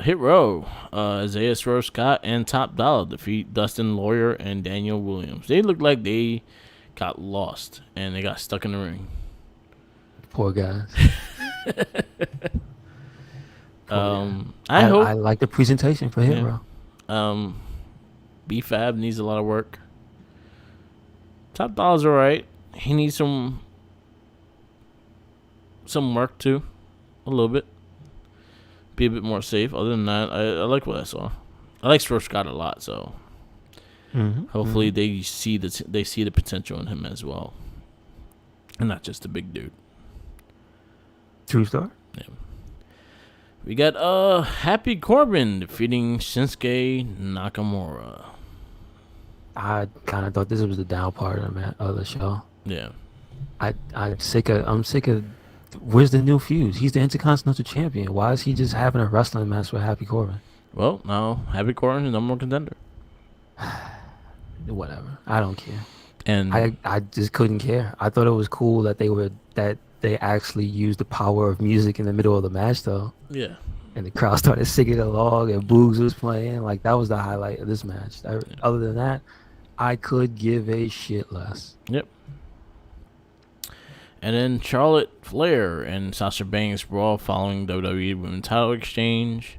Hit Row, Isaiah Swerve Scott, and Top Dollar defeat Dustin Lawyer and Daniel Williams. They looked like they got lost and they got stuck in the ring. Poor guys. I hope. I like the presentation for Hit Row. B-Fab needs a lot of work. Top Dollar's all right. He needs some work too, a little bit. Be a bit more safe. Other than that, I like what I saw. I like Swerve Scott a lot, so hopefully they see the potential in him as well, and not just a big dude. True story. Yeah. We got Happy Corbin defeating Shinsuke Nakamura. I kind of thought this was the down part of the show. Yeah. I'm sick of. Where's the new fuse? He's the Intercontinental Champion. Why is he just having a wrestling match with Happy Corbin? Well, now Happy Corbin is the number one contender. Whatever. I don't care. And I just couldn't care. I thought it was cool that they actually used the power of music in the middle of the match, though. Yeah. And the crowd started singing along, and Boogs was playing. Like, that was the highlight of this match. Other than that, I could give a shit less. Yep. And then Charlotte Flair and Sasha Banks brawl following WWE Women's Title Exchange.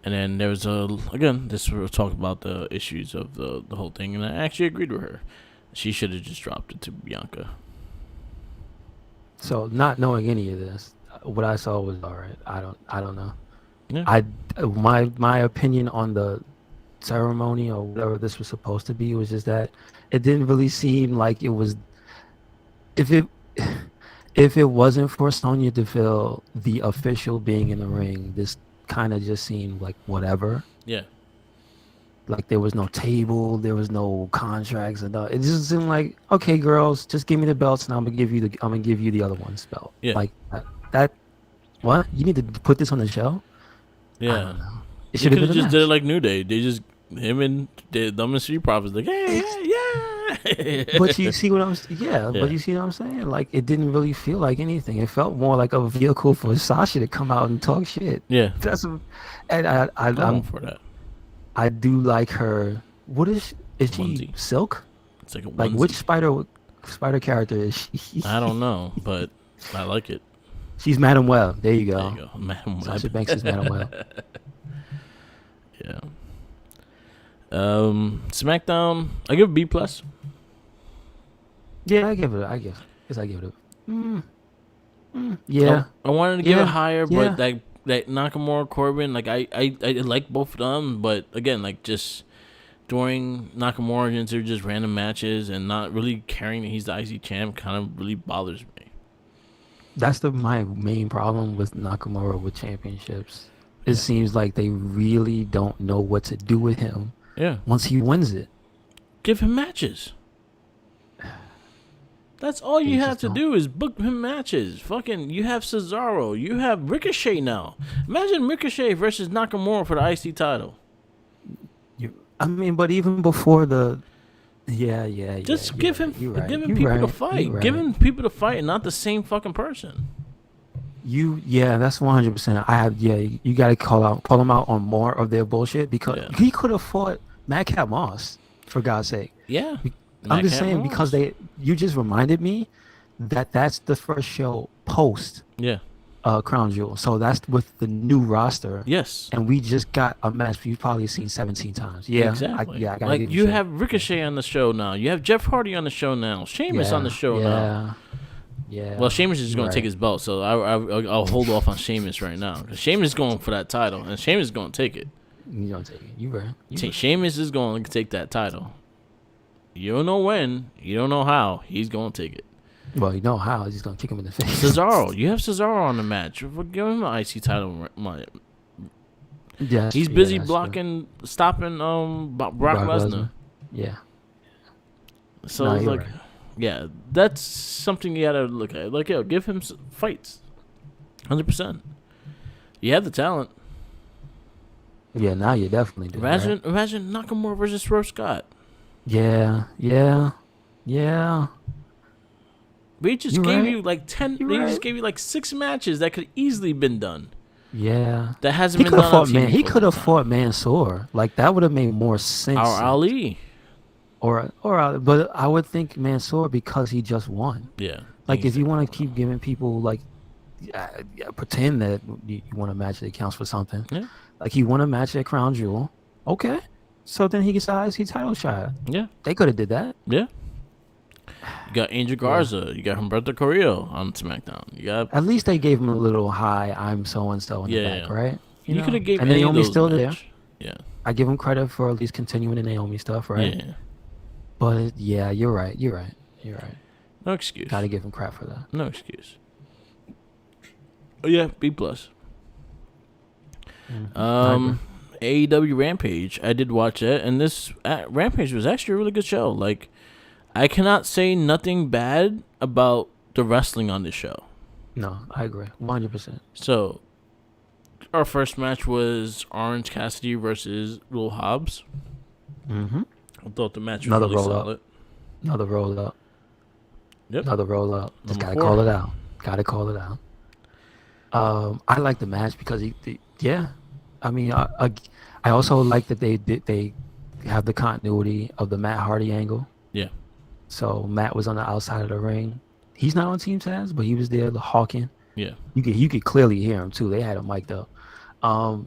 And then there was this we'll talk about the issues of the whole thing, and I actually agreed with her. She should have just dropped it to Bianca. So, not knowing any of this, what I saw was all right. I don't know. Yeah. My opinion on the ceremony or whatever this was supposed to be was just that it didn't really seem like it was. If it wasn't for Sonya Deville, the official being in the ring, this kind of just seemed like whatever. Yeah. Like there was no table, there was no contracts, and it just seemed like, okay, girls, just give me the belts, and I'm gonna give you the other one's belt. Yeah. Like that. What? You need to put this on the show? Yeah. I don't know. It They should have could been have just did it like New Day. They just him and the Dumb and Street Profits like, hey, yeah. But you see what I'm But you see what I'm saying? Like it didn't really feel like anything. It felt more like a vehicle for Sasha to come out and talk shit. Yeah. I'm for that. I do like her. What is she? Onesie. Silk? It's like a onesie. Like which spider character is she? I don't know, but I like it. She's Madam Web. There you go. There you go. Madam Web. Sasha Banks is Madam Web. Yeah. SmackDown, I give it B plus. Yeah, I guess I give it a. Yeah. I wanted to give it higher, Yeah. but that Nakamura Corbin, like I like both of them, but again, like just during Nakamura into just random matches and not really caring that he's the IC champ kind of really bothers me. That's my main problem with Nakamura with championships. It seems like they really don't know what to do with him. Yeah. Once he wins it, give him matches. That's all you have to do is book him matches. Fucking, you have Cesaro, you have Ricochet now. Imagine Ricochet versus Nakamura for the IC title. I mean, but even before the, just give him, right. giving people to fight, giving people to fight, and not the same fucking person. That's 100%. You got to call him out on more of their bullshit because he could have fought Madcap Moss for God's sake. Yeah. I'm just saying because you just reminded me that's the first show post Crown Jewel. So that's with the new roster. Yes. And we just got a match you've probably seen 17 times. Yeah. Exactly. I gotta like you have Ricochet on the show now. You have Jeff Hardy on the show now. Sheamus on the show now. Yeah. Well, Sheamus is going to take his belt, so I'll hold off on Sheamus right now. Because Sheamus is going for that title, and Sheamus is going to take it. He's going to take it. You right. Sheamus is going to take that title. You don't know when. You don't know how. He's going to take it. Well, you know how. He's going to kick him in the face. Cesaro. You have Cesaro on the match. Give him an IC title. Yeah, he's busy stopping Brock Lesnar. Yeah. So it's like, yeah, that's something you got to look at. Like, give him fights. 100%. You have the talent. Yeah, now you definitely do. Imagine Nakamura versus Swerve Scott. Yeah. We just gave you like 10. They just gave you like 6 matches that could easily been done. Yeah, that hasn't been done. He could have fought Mansoor. Like that would have made more sense. Or Ali. But I would think Mansoor because he just won. Yeah. Like if you want to keep giving people like pretend that you want a match that counts for something. Yeah. Like he won a match at Crown Jewel. Okay. So then he gets the IC title shot. Yeah. They could have did that. Yeah. You got Angel Garza. You got Humberto Carrillo on SmackDown. You got at least they gave him a little hi, I'm so and so in the back, right? You could have gave and Naomi's still there. Yeah. I give him credit for at least continuing the Naomi stuff, right? Yeah. But yeah, you're right. No excuse. Gotta give him crap for that. No excuse. Oh yeah, B+. AEW Rampage. I did watch it, and this Rampage was actually a really good show. Like, I cannot say nothing bad about the wrestling on this show. No, I agree, 100%. So, our first match was Orange Cassidy versus Will Hobbs. Mm-hmm. I thought the match was really solid. Another roll up. Yep. Another roll up. Just gotta call it out. I like the match because I mean, I also like that they have the continuity of the Matt Hardy angle. Yeah. So Matt was on the outside of the ring. He's not on Team Taz, but he was there hawking. Yeah. You could clearly hear him too. They had him mic'd up. I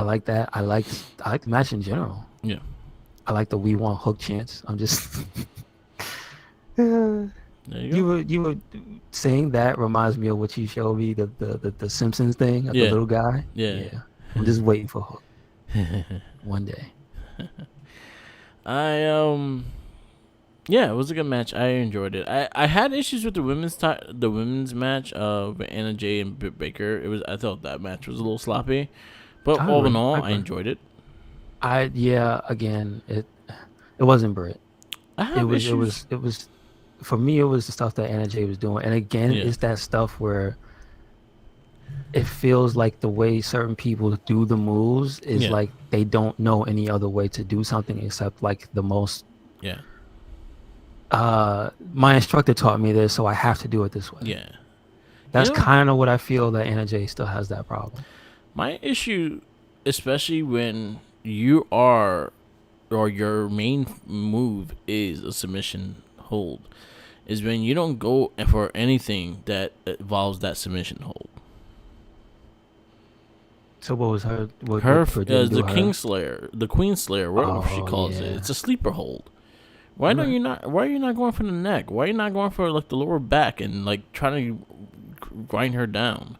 like that. I like the match in general. Yeah. I like the "We Want Hook" chants. I'm just. There you were saying that reminds me of what you showed me the Simpsons thing of the little guy. Yeah. I'm just waiting for Hook. One day. Yeah, it was a good match. I enjoyed it. I had issues with the women's match with Anna Jay and Britt Baker. I thought that match was a little sloppy, but all in all, I enjoyed it. Again, it wasn't Britt. It was for me. It was the stuff that Anna Jay was doing, and again, it's that stuff where it feels like the way certain people do the moves is like they don't know any other way to do something except like the most. Yeah. My instructor taught me this, so I have to do it this way. Yeah. That's kind of what I feel that Anna Jay still has that problem. My issue, especially when you are, or your main move is a submission hold, is when you don't go for anything that involves that submission hold. So what was her? The Kingslayer, the Queenslayer, whatever she calls it. It's a sleeper hold. Why are you not going for the neck? Why are you not going for like the lower back and like trying to grind her down.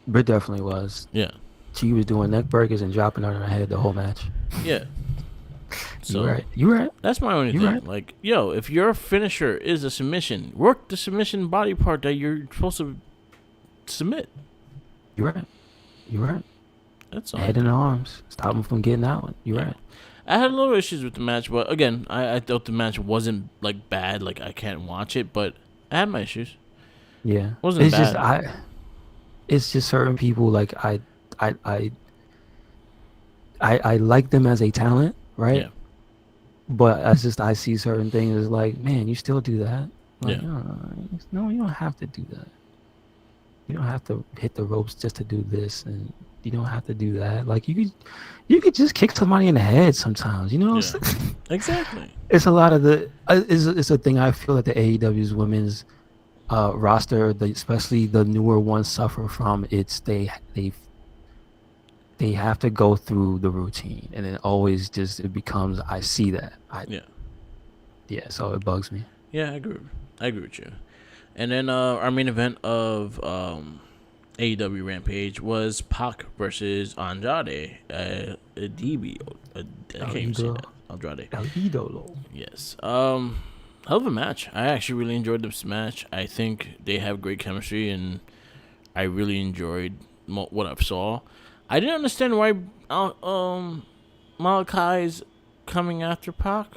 But definitely was. Yeah. She was doing neck breakers and dropping her in her head the whole match. Yeah. So You're right. You're right. That's my only You're thing. right. Like, yo, if your finisher is a submission, work the submission body part that you're supposed to submit. You're right. You're right. That's all. Head and arms. Stop them from getting out. You're right. I had a little issues with the match, but again, I thought the match wasn't like bad. Like I can't watch it, but I had my issues. Yeah. Wasn't it's bad. Just it's just certain people like I like them as a talent, right? Yeah. But I see certain things as like, man, you still do that. Like, Yeah. no, you don't have to do that. You don't have to hit the ropes just to do this, and you don't have to do that. Like you could just kick somebody in the head sometimes. You know what I'm saying? Exactly. It's a lot of the it's a thing I feel that the AEW's women's roster, especially the newer ones, suffer from. It's they have to go through the routine, and it always just it becomes I see that. Yeah, so it bugs me. Yeah, I agree with you. And then our main event of AEW Rampage was Pock versus Andrade. DB. I can't even say that. Andrade. El Idolo. Yes. Hell of a match. I actually really enjoyed this match. I think they have great chemistry, and I really enjoyed what I saw. I didn't understand why Malachi's coming after Pac.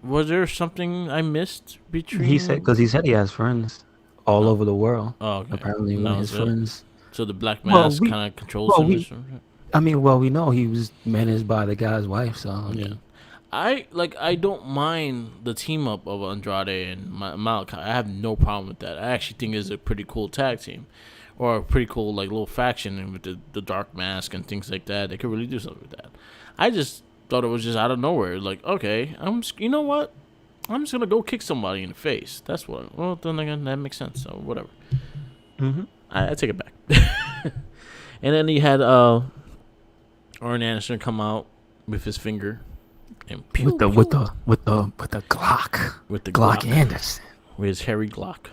Was there something I missed between? He said he has friends all over the world. Oh, okay. Apparently, one of his friends. So the Black Mask kind of controls him. We know he was managed by the guy's wife. So I mean, I don't mind the team up of Andrade and Malachi. I have no problem with that. I actually think it's a pretty cool tag team, or a pretty cool like little faction, and with the Dark Mask and things like that. They could really do something with that. I just thought it was just out of nowhere. Like, okay, you know what? I'm just gonna go kick somebody in the face. That's what. Well, then again, that makes sense. So whatever. Mm-hmm. I take it back. And then he had Arn Anderson come out with his finger and with the Glock. With the Glock Anderson. With his hairy Glock.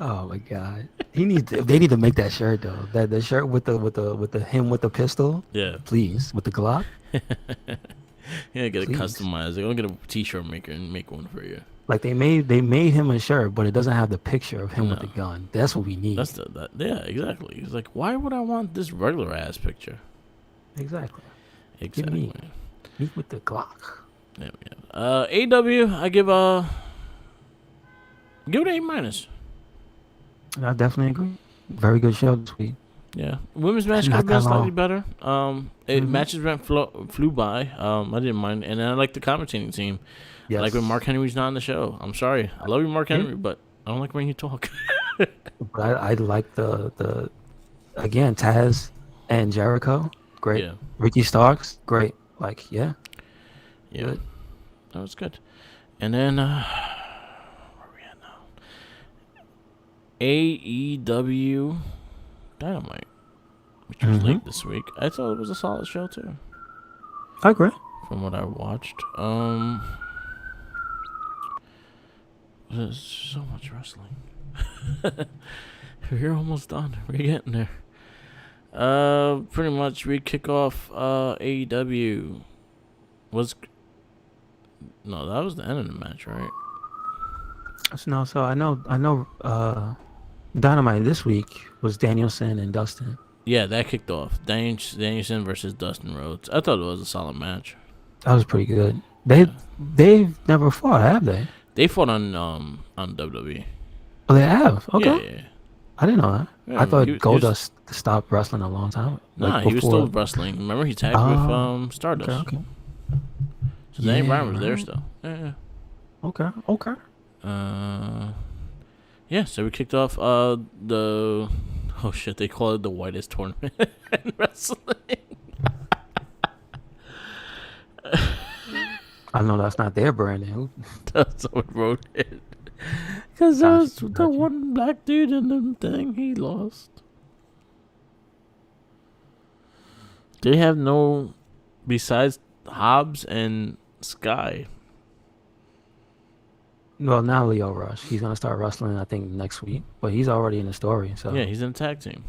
Oh my God! They need to make that shirt though. That the shirt with the him with the pistol. Yeah. Please, with the Glock. Yeah, get it customized. They're gonna get a T-shirt maker and make one for you. Like they made him a shirt, but it doesn't have the picture of him with the gun. That's what we need. Yeah, exactly. He's like, why would I want this regular ass picture? Exactly. Me with the Glock. Yeah. AW, I give it A-. I definitely agree. Very good show this week. Yeah, women's match could have been slightly better. Matches flew by. I didn't mind, and I like the commentating team. Yes. I like when Mark Henry's not on the show. I'm sorry, I love you, Mark Henry, but I don't like when you talk. I like the again Taz and Jericho. Great. Yeah. Ricky Starks. Great. Yeah. Good. That was good. And then where are we at now? AEW Dynamite, which was late this week. I thought it was a solid show too. I agree. From what I watched, there's so much wrestling. We're almost done. We're getting there. Pretty much we kick off AEW. No, that was the end of the match, right? No, so I know Dynamite this week was Danielson and Dustin. Yeah, that kicked off. Danielson versus Dustin Rhodes. I thought it was a solid match. That was pretty good. They've never fought, have they? They fought on WWE. Oh, they have? Okay. Yeah. I didn't know that. Yeah, I thought Goldust stopped wrestling a long time. He was still wrestling. Remember, he tagged with Stardust. Okay. So Daniel Bryan was there still. Yeah. Okay. Yeah, so we kicked off the... Oh, shit, they call it the whitest tournament in wrestling. I know that's not their branding. That's what wrote it. Because there was the one black dude in the thing, he lost. They have no... Besides Hobbs and Sky. Well, now Leo Rush. He's gonna start wrestling, I think, next week. But he's already in the story. So Yeah, he's in a tag team.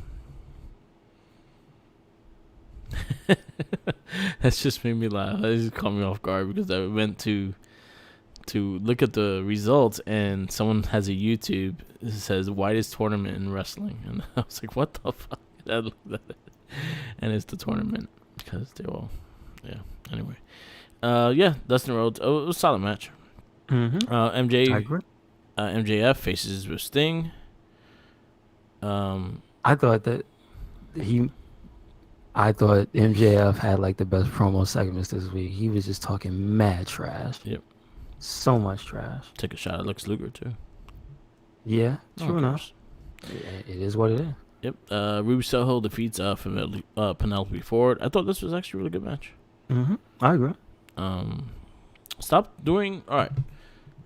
That's just made me laugh. That just caught me off guard because I went to look at the results and someone has a YouTube that says widest tournament in wrestling, and I was like, what the fuck? I looked at it, and it's the tournament because they all, yeah. Anyway, yeah, Dustin Rhodes. Oh, it was a solid match. Mm-hmm. I MJ, agree. MJF faces with Sting. I thought MJF had like the best promo segments this week. He was just talking mad trash. Yep. So much trash. Take a shot at Lex Luger too. Yeah, Oh, true of enough. course. It is what it is. Yep. Ruby Soho defeats Penelope Ford. I thought this was actually a really good match. Mm-hmm. I agree. Stop doing. All right.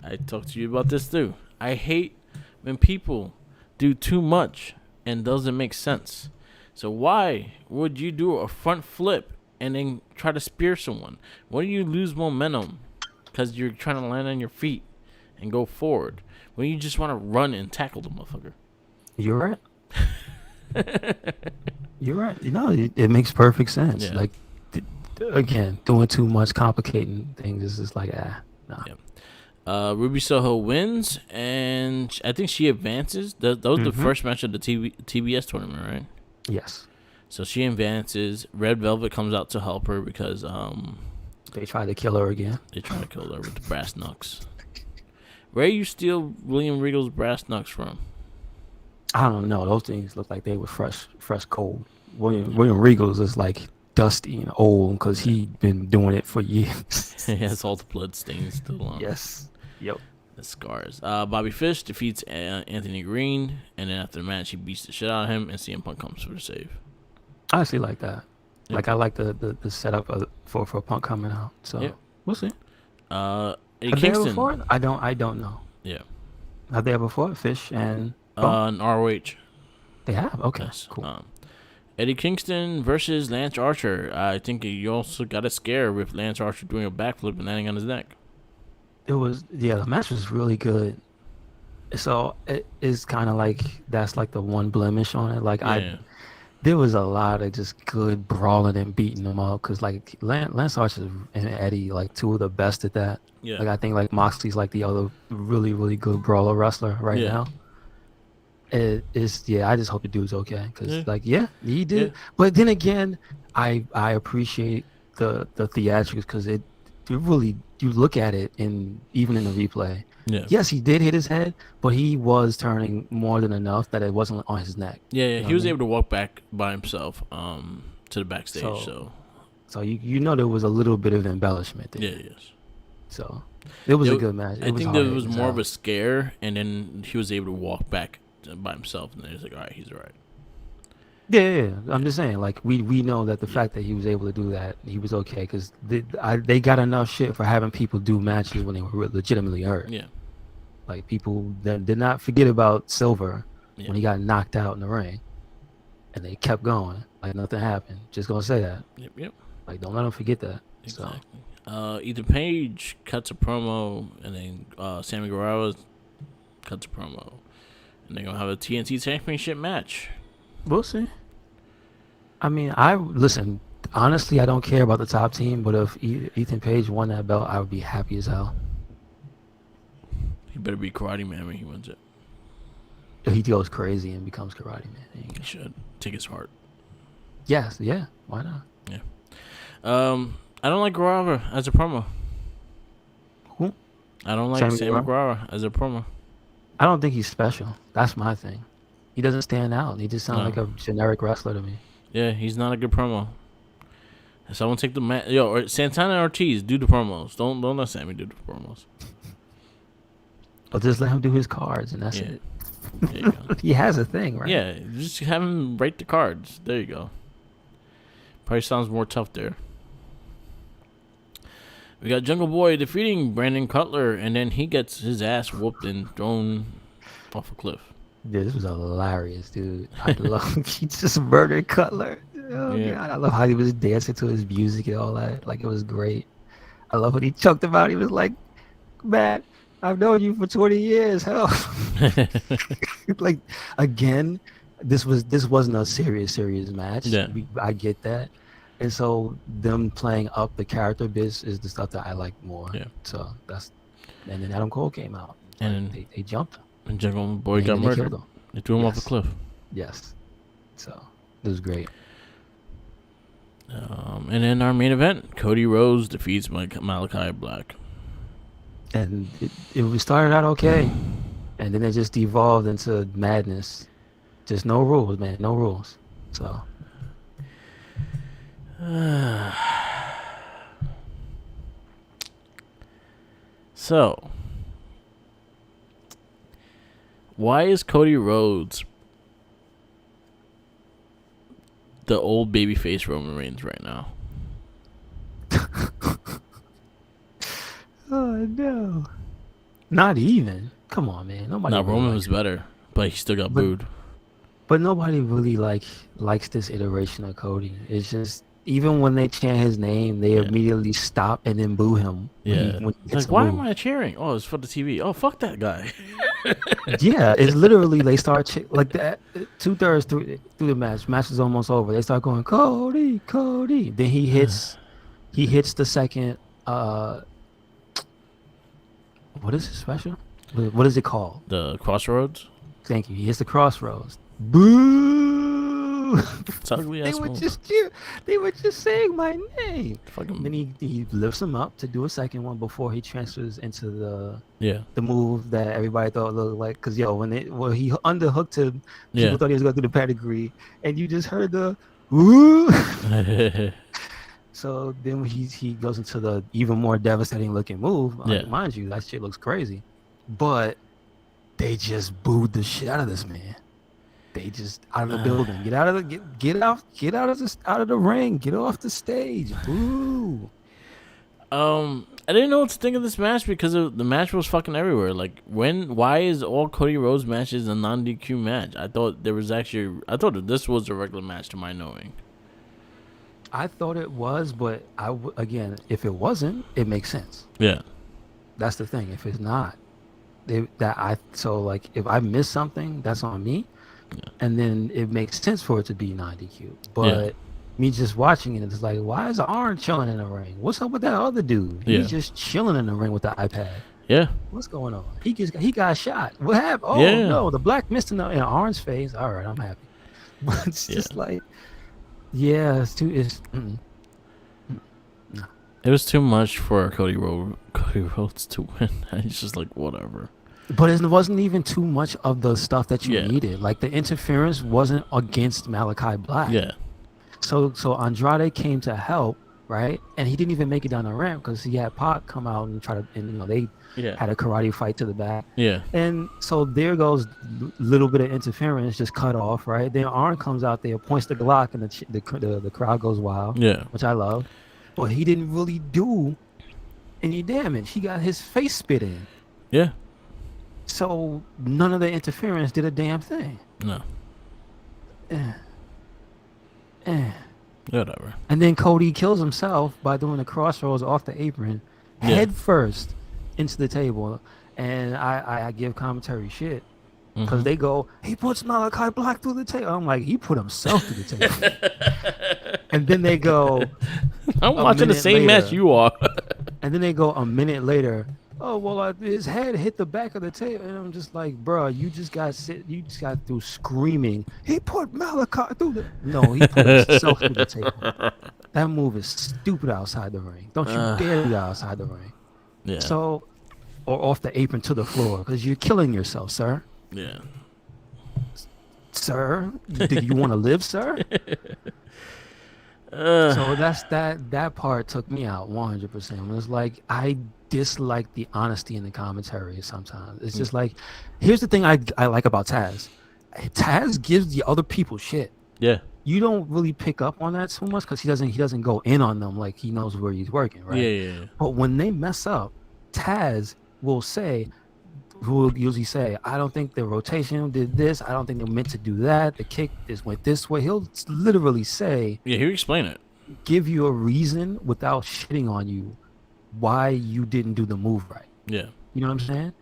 I talked to you about this too. I hate when people do too much and doesn't make sense. So why would you do a front flip and then try to spear someone? Why do you lose momentum? Because you're trying to land on your feet and go forward when you just want to run and tackle the motherfucker. You're right. You're right. You know, it makes perfect sense. Yeah. Like, again, doing too much, complicating things is just like, nah. Yeah. Ruby Soho wins, and I think she advances. That was the first match of the TBS tournament, right? Yes. So she advances. Red Velvet comes out to help her because They tried to kill her again. they try to kill her with the brass knucks. Where you steal William Regal's brass knucks from? I don't know. Those things look like they were fresh cold. William Regal's is like dusty and old because he been doing it for years. He has all the blood stains still on. Yes. Yep. The scars. Bobby Fish defeats Anthony Green, and then after the match, he beats the shit out of him, and CM Punk comes for the save. I actually like that. Yep. Like I like the setup for Punk coming out. So Yep. we'll see. Eddie Have they ever Kingston. before? I don't know. Yeah. Have they ever before? Fish and Punk? In ROH. They have. Okay. Yes. Cool. Eddie Kingston versus Lance Archer. I think you also got a scare with Lance Archer doing a backflip and landing on his neck. The match was really good. So it is kind of like that's like the one blemish on it. Like Yeah. there was a lot of just good brawling and beating them up because like Lance Archer and Eddie like two of the best at that. Yeah. Like I think like Moxley's like the other really good brawler wrestler right now. It is I just hope the dude's okay because he did. Yeah. But then again, I appreciate the theatrics because it really you look at it even in the replay. Yeah. Yes, he did hit his head, but he was turning more than enough that it wasn't on his neck. Yeah, You know he was what I mean? able to walk back by himself to the backstage. So you know there was a little bit of embellishment there. Yeah, yes. So it was a good match. I think there was more of a scare, and then he was able to walk back by himself, and then he's like, all right, he's all right. Yeah. I'm just saying, like we know that the fact that he was able to do that, he was okay because they got enough shit for having people do matches when they were legitimately hurt. Yeah. Like people that did not forget about Silver Yeah. when he got knocked out in the ring, and they kept going like nothing happened. Just gonna say that. Yep. Like don't let them forget that. Exactly. Ethan Page cuts a promo, and then Sammy Guevara cuts a promo, and they're gonna have a TNT Championship match. We'll see. I mean, listen. Honestly, I don't care about the top team, but if Ethan Page won that belt, I would be happy as hell. He better be Karate Man when he wins it. If he goes crazy and becomes Karate Man, He should take his heart. yes, yeah, why not? Yeah. I don't like Guevara as a promo. Who? I don't like Sammy Sammy Guevara as a promo. I don't think he's special. That's my thing. He doesn't stand out. He just sounds No. like a generic wrestler to me. Yeah, he's not a good promo. Someone take the or Santana and Ortiz do the promos. Don't let Sammy do the promos. But just let him do his cards, and that's it. There you go. He has a thing, right? Yeah, just have him write the cards. There you go. Probably sounds more tough there. We got Jungle Boy defeating Brandon Cutler, and then he gets his ass whooped and thrown off a cliff. Dude, this was hilarious, dude. I love he just murdered Cutler. Oh, Yeah. God. I love how he was dancing to his music and all that. Like, it was great. I love when he choked him out. He was like, man, I've known you for 20 years. Hell, like again, this wasn't a serious match. Yeah. I get that, and so them playing up the character bits is the stuff that I like more. Yeah. So and then Adam Cole came out, and they jumped him. And Jungle Boy got murdered. They threw him off a cliff. Yes. So it was great. And in our main event, Cody Rhodes defeats Malachi Black. And it started out okay, and then it just devolved into madness. Just no rules, man. No rules. So. So. Why is Cody Rhodes the old babyface Roman Reigns right now? Oh no! Not even. Come on, man. Nobody. Roman was better, but he still got booed. But nobody really likes this iteration of Cody. It's just even when they chant his name, they immediately stop and then boo him. Yeah. Like, why am I cheering? Oh, it's for the TV. Oh, fuck that guy. Yeah, it's literally they start like that 2/3 through the match. Match is almost over. They start going Cody, Cody. Then he hits the second. What is it special? What is it called? The Crossroads. Thank you. He hits the Crossroads. Boo! It's ugly ass move. They were just saying my name. Fucking. Then he lifts him up to do a second one before he transfers into the move that everybody thought looked like. Because when he underhooked him, people thought he was going to do the pedigree, and you just heard the woo. So then he goes into the even more devastating looking move. Mind you, that shit looks crazy, but they just booed the shit out of this man. They just out of the building. Get out of the ring. Get off the stage. Boo. I didn't know what to think of this match because the match was fucking everywhere. Like why is all Cody Rhodes matches a non-DQ match? I thought that this was a regular match to my knowing. I thought it was, but again, if it wasn't, it makes sense. Yeah. That's the thing. If it's not, if I miss something, that's on me. Yeah. And then it makes sense for it to be non-DQ. But me just watching it, it's like, why is Arn chilling in the ring? What's up with that other dude? He's just chilling in the ring with the iPad. Yeah. What's going on? He got shot. What happened? Oh no, the black mist in Arn's face. All right, I'm happy. But it's just like, it's too. No. It was too much for Cody Rhodes to win. It's just like whatever. But it wasn't even too much of the stuff that you needed. Like the interference wasn't against Malachi Black. Yeah. So Andrade came to help, right? And he didn't even make it down the ramp because he had Pock come out and try to, and they had a karate fight to the back. Yeah. And so there goes little bit of interference, just cut off, right? Then Arn comes out there, points the Glock, and the crowd goes wild. Yeah. Which I love. But he didn't really do any damage. He got his face spit in. Yeah. So none of the interference did a damn thing. No. Whatever. And then Cody kills himself by doing the crossroads off the apron, head first into the table. And I give commentary shit because they go, he puts Malachi Black through the table. I'm like, he put himself through the table. And then they go, I'm watching the same match you are. And then they go a minute later, oh well, his head hit the back of the table, and I'm just like, bro, you just got through screaming. He put Malachi through the. No, he put himself through the table. That move is stupid outside the ring. Don't you dare be outside the ring. Yeah. So, or off the apron to the floor because you're killing yourself, sir. Yeah. Sir, do you want to live, sir? So that part took me out 100%. It was like I dislike the honesty in the commentary sometimes. It's just like, here's the thing I like about Taz. Taz gives the other people shit. Yeah. You don't really pick up on that so much because he doesn't go in on them like he knows where he's working, right? Yeah. But when they mess up, Taz will usually say, I don't think the rotation did this. I don't think they meant to do that. The kick went this way. He'll literally say... Yeah, he'll explain it. Give you a reason without shitting on you why you didn't do the move right. Yeah. You know what I'm saying?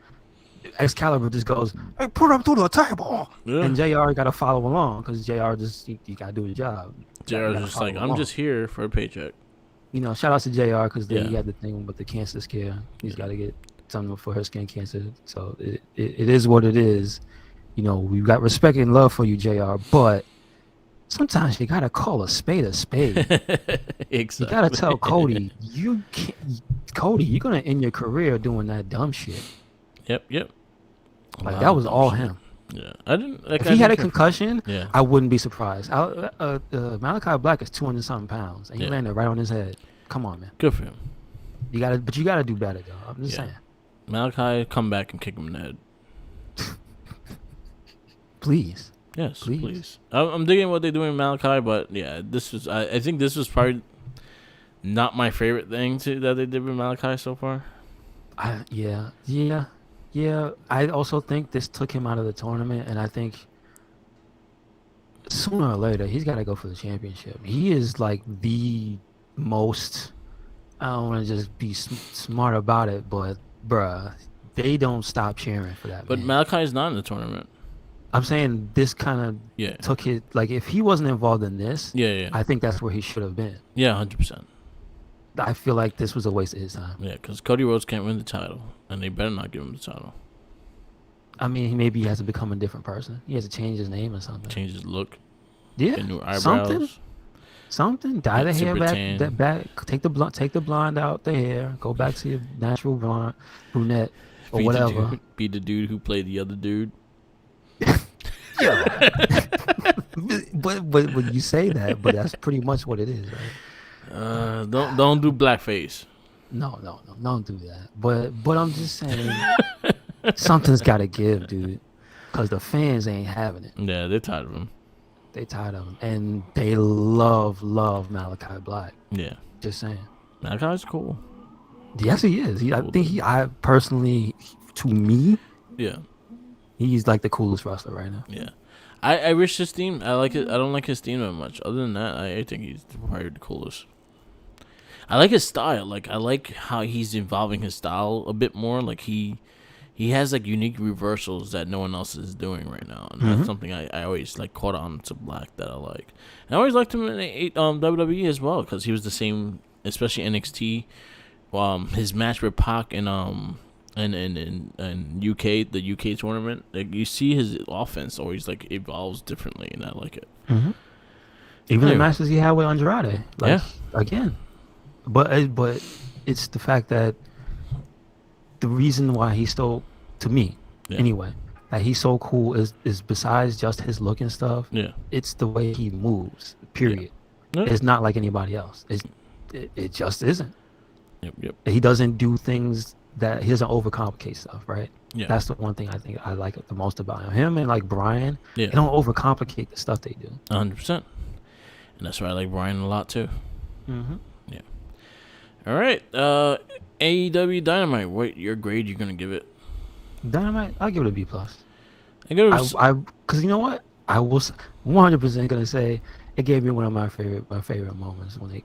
Excalibur just goes, hey, put him through the table. Yeah. And JR got to follow along because JR just, you got to do the job. JR's just like, I'm just here for a paycheck. You know, shout out to JR because Yeah. he had the thing with the cancer scare. He's got to get something for her skin cancer. So it is what it is. You know, we've got respect and love for you, JR, but sometimes you got to call a spade a spade. Exactly. You got to tell Cody, Cody, you're going to end your career doing that dumb shit. Yep. Like, that was all him. Yeah, I didn't. Like, if he had a concussion, yeah, I wouldn't be surprised. Malachi Black is 200-something pounds, and he landed right on his head. Come on, man. Good for him. You gotta do better, though. I'm just saying. Malachi, come back and kick him in the head. Please. Yes, please. I'm digging what they're doing with Malachi, but yeah, this was. I think this was probably not my favorite thing that they did with Malachi so far. Yeah, I also think this took him out of the tournament, and I think sooner or later he's got to go for the championship. He is like the most. I don't want to just be smart about it, but bruh, they don't stop cheering for that. But Malachi is not in the tournament. I'm saying this kind of took his, like, if he wasn't involved in this, I think that's where he should have been. Yeah, 100%. I feel like this was a waste of his time. Yeah, because Cody Rhodes can't win the title, and they better not give him the title. I mean, maybe he has to become a different person. He has to change his name or something. Change his look. Yeah, get new eyebrows. Something. Dye the hair back. Take the blonde out the hair. Go back to your natural brunette or whatever. Be the dude who played the other dude. Yeah. but when you say that, but that's pretty much what it is, right? Don't do blackface. No, don't do that. But I'm just saying, something's got to give, dude, because the fans ain't having it. Yeah, they're tired of him. And they love Malachi Black. Yeah, just saying. Malachi's cool. Yes, he is. I personally, to me, he's like the coolest wrestler right now. Yeah. I wish his theme. I like it. I don't like his theme that much. Other than that, I think he's probably the coolest. I like his style. Like, I like how he's evolving his style a bit more. Like, he has like unique reversals that no one else is doing right now, and that's something I always like caught on to Black that I like. And I always liked him in WWE as well because he was the same, especially NXT. His match with Pock and UK, the UK tournament, like, you see his offense always like evolves differently, and I like it. Even the matches he had with Andrade, again. But it's the fact that the reason why he's so, to me, anyway, that he's so cool is besides just his look and stuff. Yeah, it's the way he moves. Period. Yeah. It's not like anybody else. It just isn't. Yep. He doesn't do things that he doesn't overcomplicate stuff, right? Yeah, that's the one thing I think I like the most about him and like Brian. Yeah, they don't overcomplicate the stuff they do. 100%, and that's why I like Brian a lot too. Yeah. All right, AEW Dynamite. What your grade you're gonna give it? Dynamite, I'll give it a B+. I give it because you know what, I was 100% gonna say it gave me one of my favorite moments when he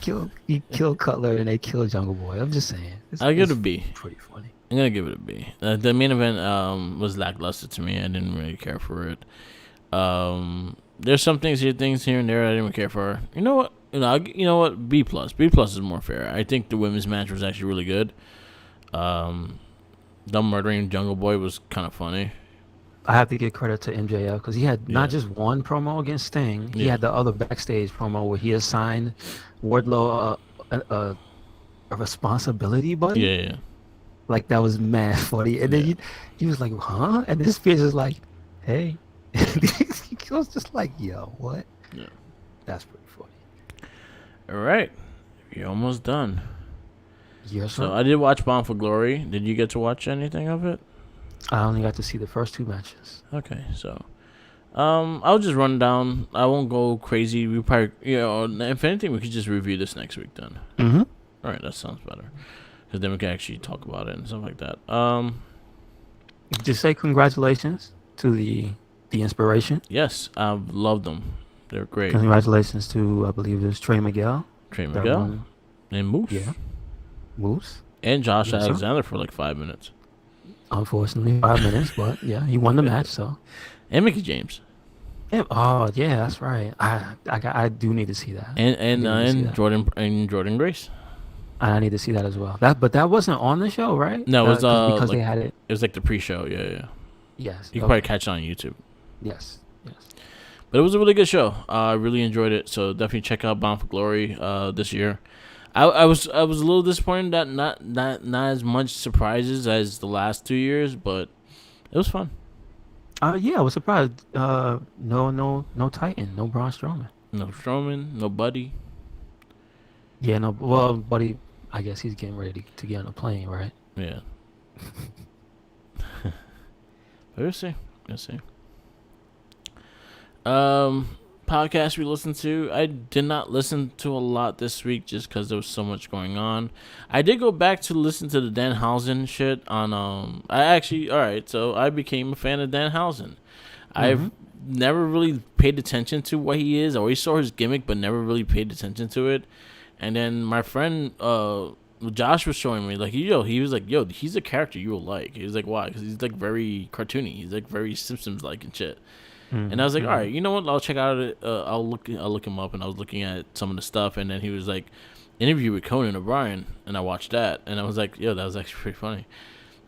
killed Cutler and they killed Jungle Boy. I'm just saying. I'll give it a B. Pretty funny. I'm gonna give it a B. The main event was lackluster to me. I didn't really care for it. There's some things here and there I didn't care for. You know what? B+. B+ is more fair. I think the women's match was actually really good. Them murdering Jungle Boy was kind of funny. I have to give credit to MJF because he had not just one promo against Sting. He had the other backstage promo where he assigned Wardlow a responsibility buddy. Yeah. Like, that was mad funny. And then he was like, huh? And then Spears is like, hey. He was just like, yo, what? Yeah. That's pretty funny. All right. You're almost done. Yes, so I did watch Bound for Glory. Did you get to watch anything of it? I only got to see the first 2 matches. Okay, so I'll just run down. I won't go crazy. We probably, if anything, we could just review this next week then. All right, that sounds better. Because then we can actually talk about it and stuff like that. Just say congratulations to the Inspiration. Yes, I've loved them. They're great. Congratulations to, I believe it's Trey Miguel. And Moose. Yeah. Moose. And Josh Yes, sir. Alexander for like 5 minutes. Unfortunately, 5 minutes, but yeah, he won the match. So. And Mickey James. Yeah, oh yeah, that's right. I do need to see that. And Jordan Grace. I need to see that as well. But that wasn't on the show, right? No, it was because like, they had it. It was like the pre-show. Yeah. Yes, You can probably catch it on YouTube. Yes. But it was a really good show. I really enjoyed it. So definitely check out Bound for Glory this year. I was a little disappointed that not as much surprises as the last 2 years, but it was fun. Yeah, I was surprised. No Titan, no Braun Strowman. No Strowman, no Buddy. Yeah, no. Well, Buddy, I guess he's getting ready to get on a plane, right? Yeah. But we'll see. Podcast we listened to. I did not listen to a lot this week just because there was so much going on. I did go back to listen to the Danhausen shit on so I became a fan of Danhausen. I've never really paid attention to what he is. I always saw his gimmick but never really paid attention to it. And then my friend Josh was showing me he was like, he's a character you will like. He was like, why? Because he's like very cartoony. He's like very Simpsons like and shit. And I was like, all right, you know what? I'll check out it. I'll look him up. And I was looking at some of the stuff, and then he was like, interview with Conan O'Brien, and I watched that, and I was like, that was actually pretty funny.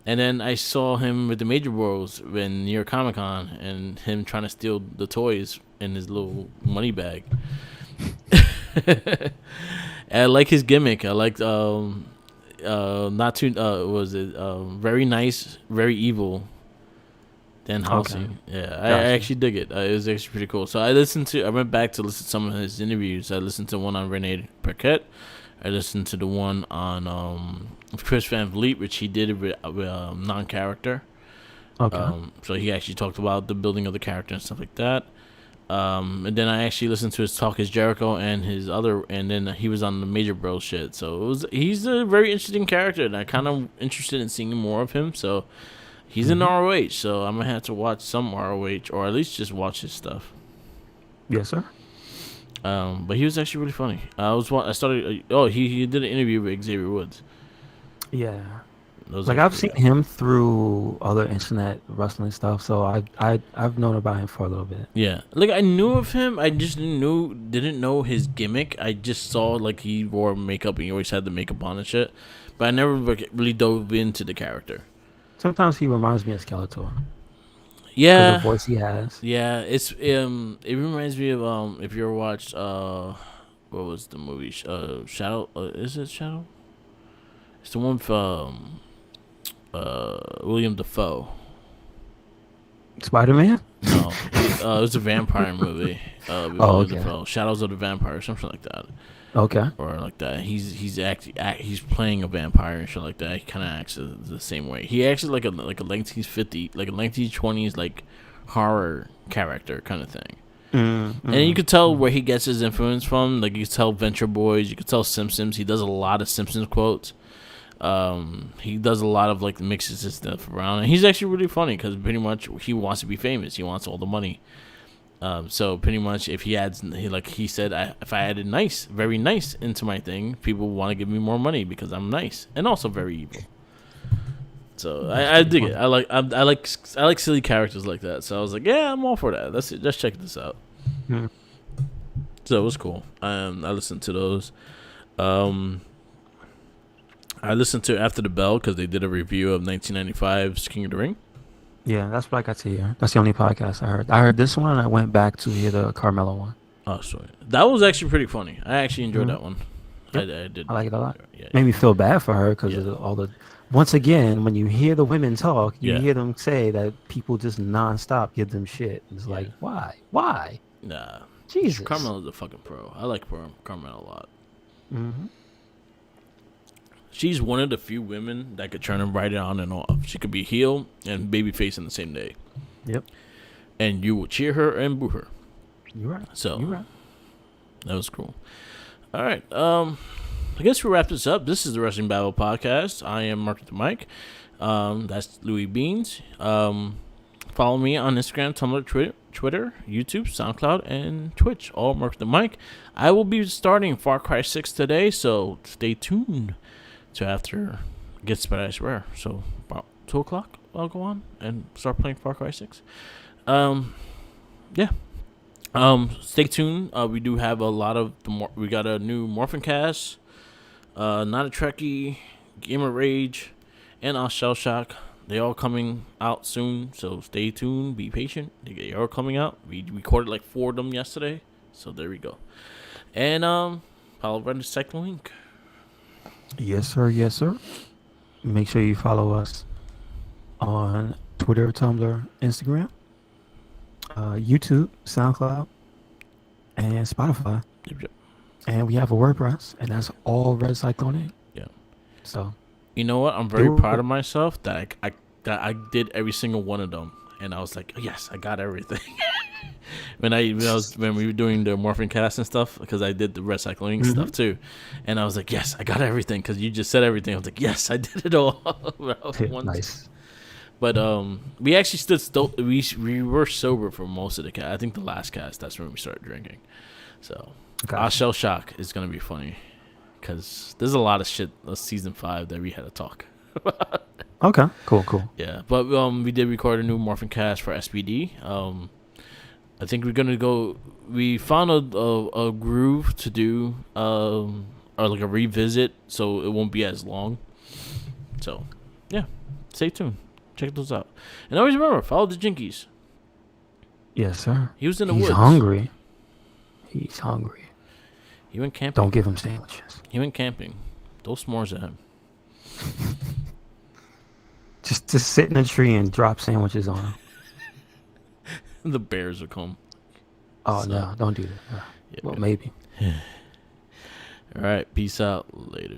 And then I saw him with the Major Bros in New York Comic Con, and him trying to steal the toys in his little money bag. I like his gimmick. I liked very nice, very evil. Danhausen. Okay. Yeah, I actually dig it. It was actually pretty cool. So I went back to listen to some of his interviews. I listened to one on Renee Paquette. I listened to the one on Chris Van Vliet, which he did with non-character. Okay. So he actually talked about the building of the character and stuff like that. And then I actually listened to his Talk is Jericho and then he was on the Major Bros shit. So he's a very interesting character, and I'm kind of interested in seeing more of him. So he's in ROH, so I'm gonna have to watch some ROH or at least just watch his stuff. Yes, sir. But he was actually really funny. He did an interview with Xavier Woods. Yeah. I've seen him through other internet wrestling stuff, so I've known about him for a little bit. Yeah, I knew of him. I just didn't know his gimmick. I just saw he wore makeup and he always had the makeup on and shit. But I never really dove into the character. Sometimes he reminds me of Skeletor. Yeah, the voice he has. Yeah, it reminds me of if you ever watched what was the movie Shadow? Is it Shadow? It's the one from William Dafoe. Spider-Man? No, it was a vampire movie. Okay. Dafoe. Shadows of the Vampire, something like that. Okay. Or like that. He's playing a vampire and shit like that. He kind of acts the same way. He acts like a 1950, like a 1920s horror character kind of thing. And you could tell where he gets his influence from. You could tell Venture Boys. You could tell Simpsons. He does a lot of Simpsons quotes. He does a lot of mixes and stuff around, and he's actually really funny because pretty much he wants to be famous. He wants all the money. So pretty much if he adds, he said, if I added very nice into my thing, people want to give me more money because I'm nice and also very evil. So I dig it. I like silly characters like that. So I was like, yeah, I'm all for that. Let's check this out. So it was cool. I listened to those. I listened to After the Bell because they did a review of 1995's King of the Ring. Yeah, that's what I got to hear. That's the only podcast I heard. I heard this one, and I went back to hear the Carmelo one. Oh, sorry. That was actually pretty funny. I actually enjoyed that one. Yep. I did. I like it a lot. Yeah, Made me feel bad for her because of all the... Once again, when you hear the women talk, you hear them say that people just nonstop give them shit. It's like, why? Why? Nah. Jesus. Carmelo's a fucking pro. I like Carmelo a lot. Mm-hmm. She's one of the few women that could turn him right on and off. She could be heel and babyface in the same day. Yep. And you will cheer her and boo her. You're right. So you're right. That was cool. All right. I guess we'll wrap this up. This is the Wrestling Babble podcast. I am Mark the Mike. That's Louis Beans. Follow me on Instagram, Tumblr, Twitter, YouTube, SoundCloud, and Twitch. All Mark the Mike. I will be starting Far Cry 6 today, so stay tuned to after gets better, I swear. So about 2:00, I'll go on and start playing Far Cry 6. Yeah. Stay tuned. We do have a lot of we got a new Morphin Cast, Not a Trekkie, Gamer Rage, and Shell Shock. They all coming out soon, so stay tuned. Be patient. They are coming out. We recorded like 4 of them yesterday, so there we go. And follow the second link. Yes, sir. Yes, sir. Make sure you follow us on Twitter, Tumblr, Instagram, YouTube, SoundCloud, and Spotify. Yep. And we have a WordPress, and that's all Red Cyclone. Yeah. So, you know what? I'm very proud of myself that I did every single one of them, and I was like, yes, I got everything. when we were doing the Morphin Cast and stuff, because I did the recycling stuff too, and I was like, yes, I got everything, because you just said everything. I was like, yes, I did it all. Nice. But we actually we were sober for most of the cast. I think the last cast, that's when we started drinking. So our Shell Shock is gonna be funny, because there's a lot of shit season 5 that we had to talk about. Okay, cool. Yeah, but we did record a new Morphin Cast for SBD. I think we're gonna go. We found a groove to do, or like a revisit, so it won't be as long. So, yeah, stay tuned. Check those out, and always remember, follow the Jinkies. Yes, sir. He was in the woods. He's hungry. He went camping. Don't give him sandwiches. He went camping. Those s'mores at him. Just sit in a tree and drop sandwiches on him. The bears will come. Oh, so, no, don't do that. Yeah, well, maybe. All right, peace out. Later.